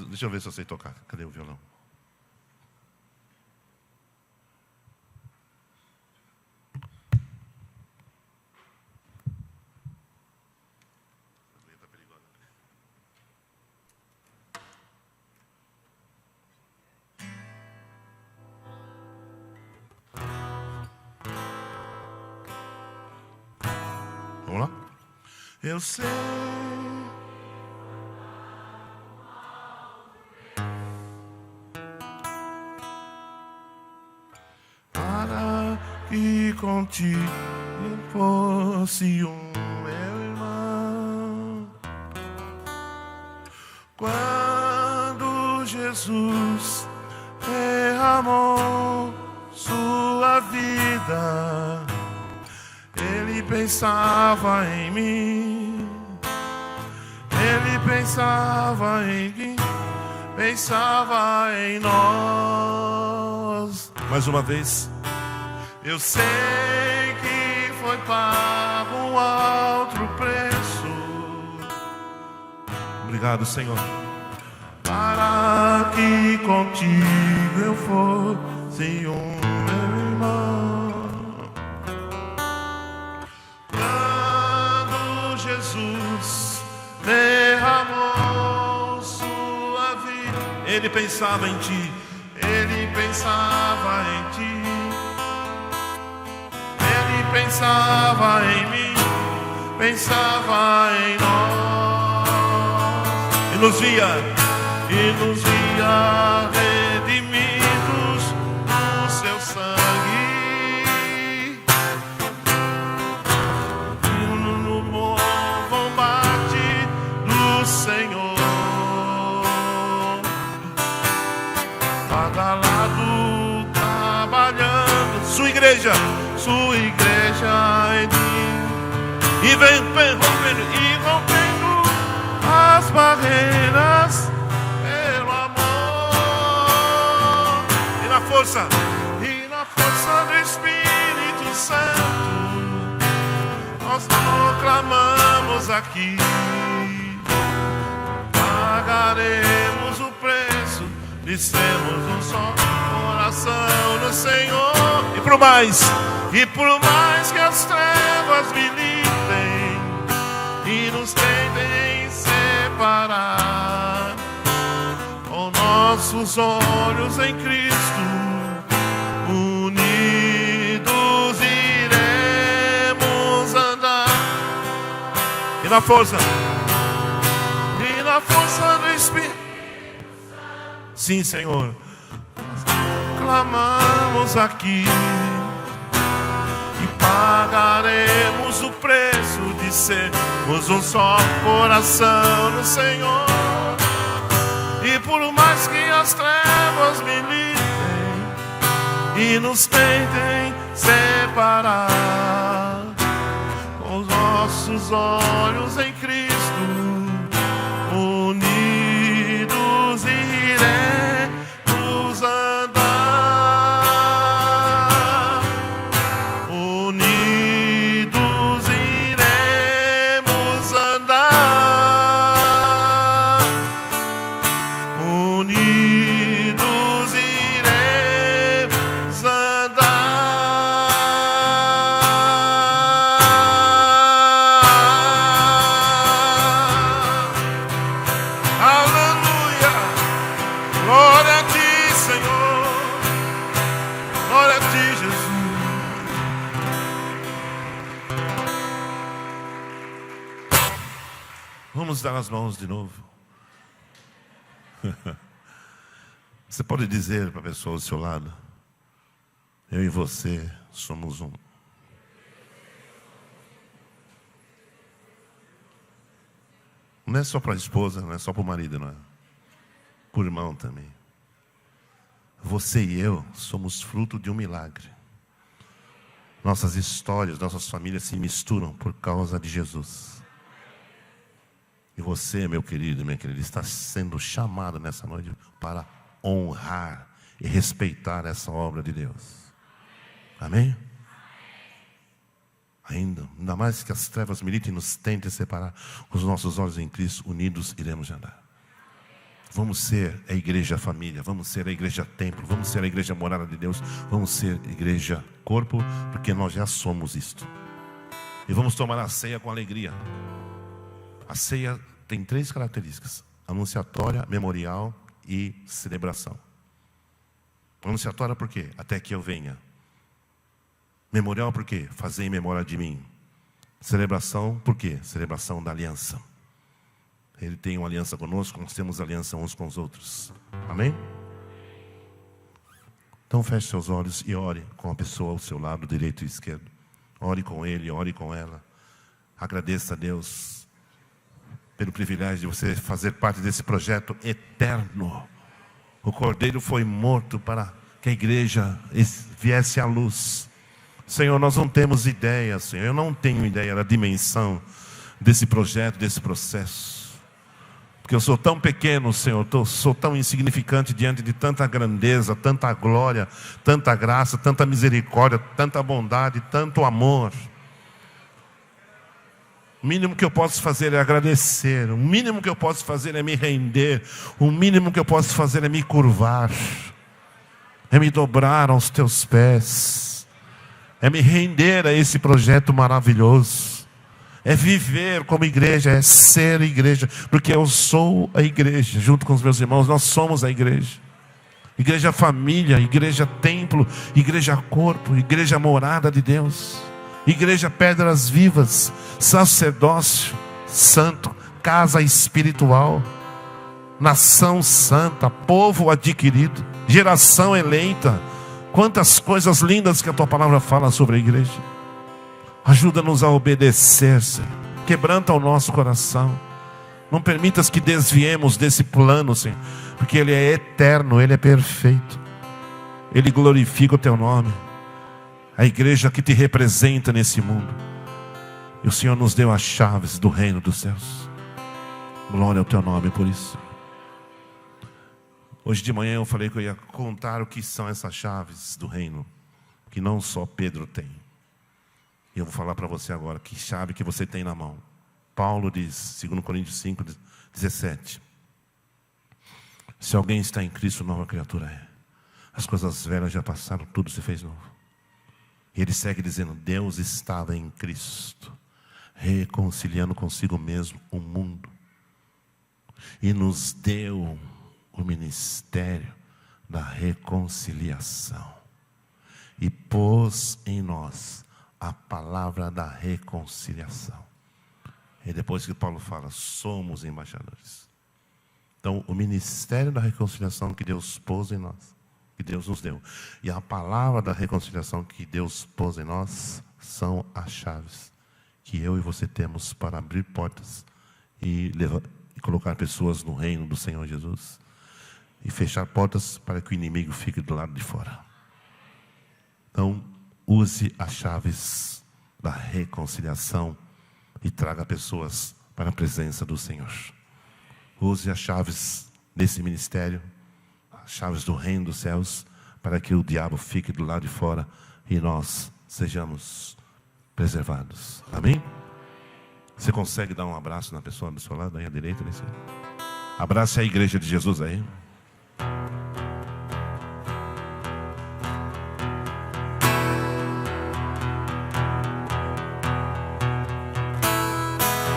Deixa eu ver se eu sei tocar. Cadê o violão? Vamos lá? Eu sei. E contigo fosse meu irmão. Quando Jesus derramou sua vida, Ele pensava em mim. Ele pensava em mim, pensava em nós. Mais uma vez. Eu sei que foi pago um alto preço. Obrigado, Senhor. Para que contigo eu fosse meu irmão. Quando Jesus derramou sua vida, Ele pensava em ti. Ele pensava em ti. Pensava em mim, pensava em nós, e nos via redimidos no seu sangue. igreja em mim. E vem rompendo as barreiras pelo amor. E na força do Espírito Santo, nós proclamamos aqui: pagaremos o preço de sermos um só coração no Senhor. E por mais que as trevas militem e nos tentem separar, com nossos olhos em Cristo unidos iremos andar. E na força do Espírito, sim, Senhor, clamamos aqui e pagaremos o preço de sermos um só coração no Senhor. E por mais que as trevas militem e nos tentem separar, com os nossos olhos em Cristo unidos iremos andar. Unidos iremos andar. Unidos iremos andar. Aleluia! Glória a ti, Senhor. Glória a ti, Jesus. Vamos dar as mãos de novo. Você pode dizer para a pessoa ao seu lado: eu e você somos um. Não é só para a esposa, não é só para o marido, não é? Para o irmão também. Você e eu somos fruto de um milagre. Nossas histórias, nossas famílias se misturam por causa de Jesus. E você, meu querido, minha querida, está sendo chamado nessa noite para honrar e respeitar essa obra de Deus. Amém? Ainda mais que as trevas militem e nos tentem separar, com os nossos olhos em Cristo, unidos iremos andar. Vamos ser a igreja família, vamos ser a igreja templo, vamos ser a igreja morada de Deus, vamos ser igreja corpo, porque nós já somos isto. E vamos tomar a ceia com alegria. A ceia tem 3 características: anunciatória, memorial e celebração. Anunciatória por quê? Até que eu venha. Memorial por quê? Fazer em memória de mim. Celebração por quê? Celebração da aliança. Ele tem uma aliança conosco, nós temos aliança uns com os outros. Amém? Então feche seus olhos e ore com a pessoa ao seu lado, direito e esquerdo. Ore com ele, ore com ela. Agradeça a Deus pelo privilégio de você fazer parte desse projeto eterno. O Cordeiro foi morto para que a igreja viesse à luz. Senhor, nós não temos ideia, Senhor. Eu não tenho ideia da dimensão desse projeto, desse processo. Porque eu sou tão pequeno, Senhor. Sou tão insignificante diante de tanta grandeza, tanta glória, tanta graça, tanta misericórdia, tanta bondade, tanto amor. O mínimo que eu posso fazer é agradecer. O mínimo que eu posso fazer é me render. O mínimo que eu posso fazer é me curvar. É me dobrar aos teus pés. É me render a esse projeto maravilhoso. É viver como igreja, é ser igreja. Porque eu sou a igreja, junto com os meus irmãos, nós somos a igreja. Igreja família, igreja templo, igreja corpo, igreja morada de Deus. Igreja Pedras Vivas, sacerdócio santo, casa espiritual, nação santa, povo adquirido, geração eleita. Quantas coisas lindas que a tua palavra fala sobre a igreja. Ajuda-nos a obedecer, Senhor. Quebranta o nosso coração. Não permitas que desviemos desse plano, Senhor, porque Ele é eterno, Ele é perfeito. Ele glorifica o teu nome. a igreja que te representa nesse mundo. E o Senhor nos deu as chaves do reino dos céus. Glória ao teu nome por isso. Hoje de manhã eu falei que eu ia contar o que são essas chaves do reino, que não só Pedro tem. E eu vou falar para você agora que chave que você tem na mão. Paulo diz, 2 Coríntios 5, 17. Se alguém está em Cristo, nova criatura é. As coisas velhas já passaram, tudo se fez novo. E ele segue dizendo, Deus estava em Cristo, reconciliando consigo mesmo o mundo. E nos deu o ministério da reconciliação. E pôs em nós a palavra da reconciliação. E depois que Paulo fala, somos embaixadores. Então, o ministério da reconciliação que Deus pôs em nós, que Deus nos deu, e a palavra da reconciliação que Deus pôs em nós, são as chaves que eu e você temos para abrir portas e colocar pessoas no reino do Senhor Jesus. E fechar portas para que o inimigo fique do lado de fora. Então, use as chaves da reconciliação e traga pessoas para a presença do Senhor. Use as chaves desse ministério, as chaves do reino dos céus, para que o diabo fique do lado de fora e nós sejamos preservados. Amém? Você consegue dar um abraço na pessoa do seu lado, aí à direita? Nesse... Abrace a igreja de Jesus aí.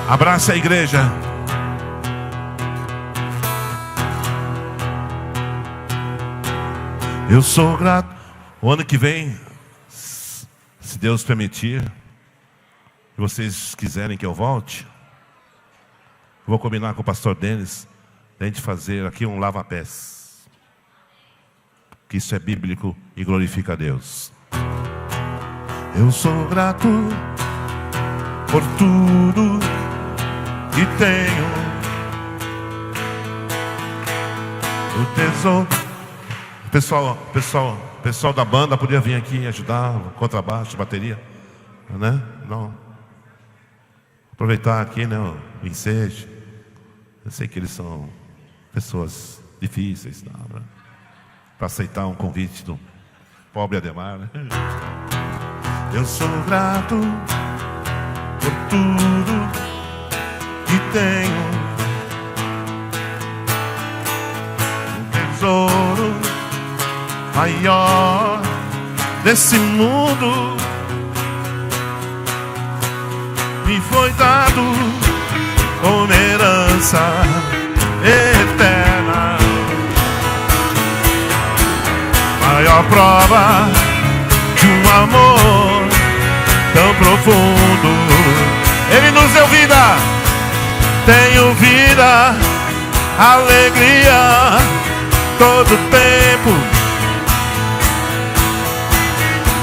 Abrace a igreja. Eu sou grato. O ano que vem, se Deus permitir, e vocês quiserem que eu volte, vou combinar com o pastor Denis, a gente fazer aqui um lava-pés. Que isso é bíblico e glorifica a Deus. Eu sou grato por tudo que tenho, o tesouro. Pessoal da banda podia vir aqui ajudar, contrabaixo, bateria, né? Não. Aproveitar aqui, né, o ensejo. Eu sei que eles são pessoas difíceis, né, para aceitar um convite do pobre Ademar, né? Eu sou grato por tudo que tenho, um tesouro maior desse mundo me foi dado como herança eterna. Maior prova de um amor tão profundo. Ele nos deu vida, tenho vida, alegria todo tempo.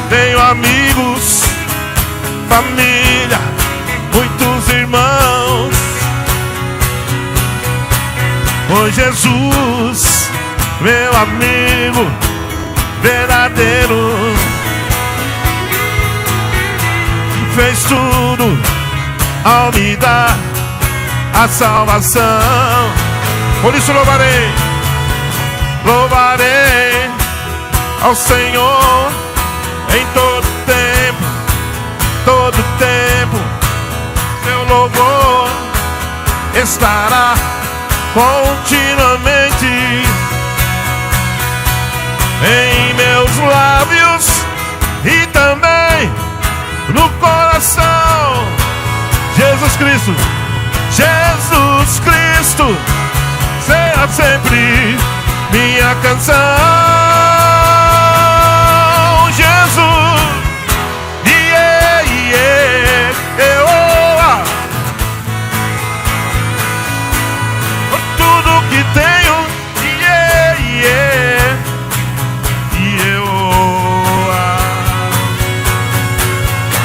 Tenho amigos, família, muitos irmãos. Oh Jesus, meu amigo verdadeiro, fez tudo ao me dar a salvação. Por isso louvarei ao Senhor em todo tempo, seu louvor estará continuamente em meus lábios e também no coração. Jesus Cristo será sempre minha canção. Jesus, por tudo que tenho,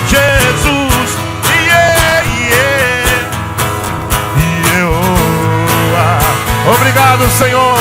Jesus, obrigado, Senhor.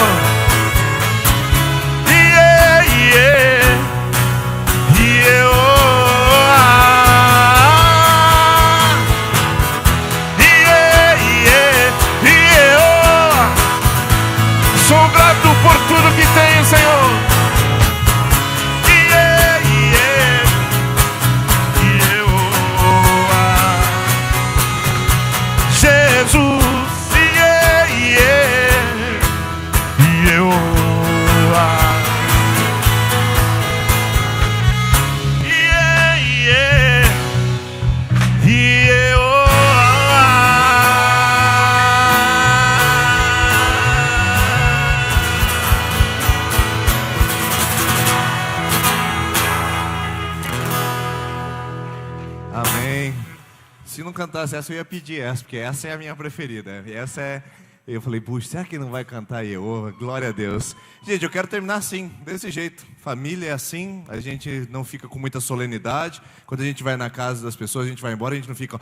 cantasse essa, eu ia pedir essa, porque essa é a minha preferida. Essa é... Eu falei, puxa, será que não vai cantar Ieova? Glória a Deus. Gente, eu quero terminar assim, desse jeito. Família é assim, a gente não fica com muita solenidade. Quando a gente vai na casa das pessoas, a gente vai embora, a gente não fica,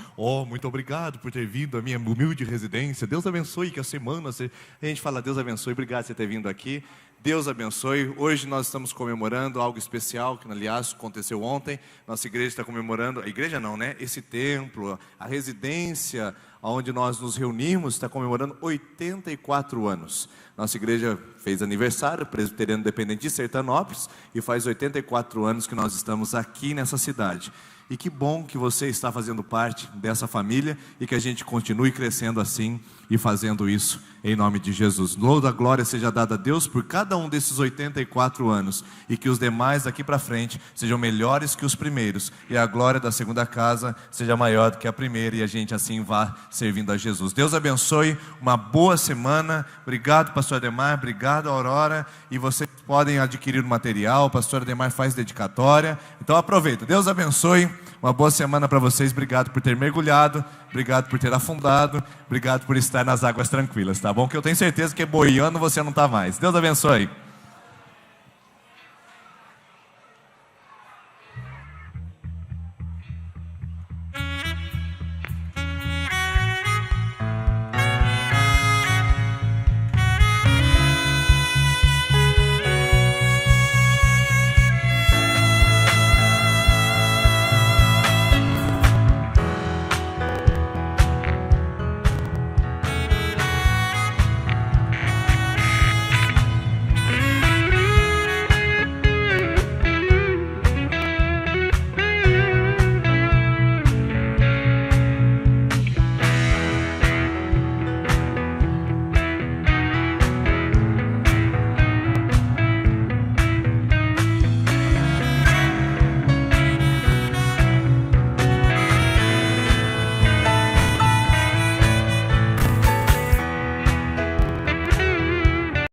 muito obrigado por ter vindo à minha humilde residência. Deus abençoe que a semana... A gente fala, Deus abençoe, obrigado por você ter vindo aqui. Deus abençoe. Hoje nós estamos comemorando algo especial, que aliás aconteceu ontem. Nossa igreja está comemorando, a igreja não, né? Esse templo, a residência onde nós nos reunimos, está comemorando 84 anos. Nossa igreja fez aniversário, Presbiteriano Dependente de Sertanópolis, e faz 84 anos que nós estamos aqui nessa cidade. E que bom que você está fazendo parte dessa família e que a gente continue crescendo assim e fazendo isso em nome de Jesus. Toda a glória seja dada a Deus por cada um desses 84 anos e que os demais daqui para frente sejam melhores que os primeiros e a glória da segunda casa seja maior do que a primeira e a gente assim vá servindo a Jesus. Deus abençoe, uma boa semana. Obrigado, pastor Ademar, obrigado, Aurora, e vocês podem adquirir o material, o pastor Ademar faz dedicatória, então aproveita. Deus abençoe. Uma boa semana para vocês, obrigado por ter mergulhado, obrigado por ter afundado, obrigado por estar nas águas tranquilas, tá bom? Que eu tenho certeza que boiando você não está mais. Deus abençoe.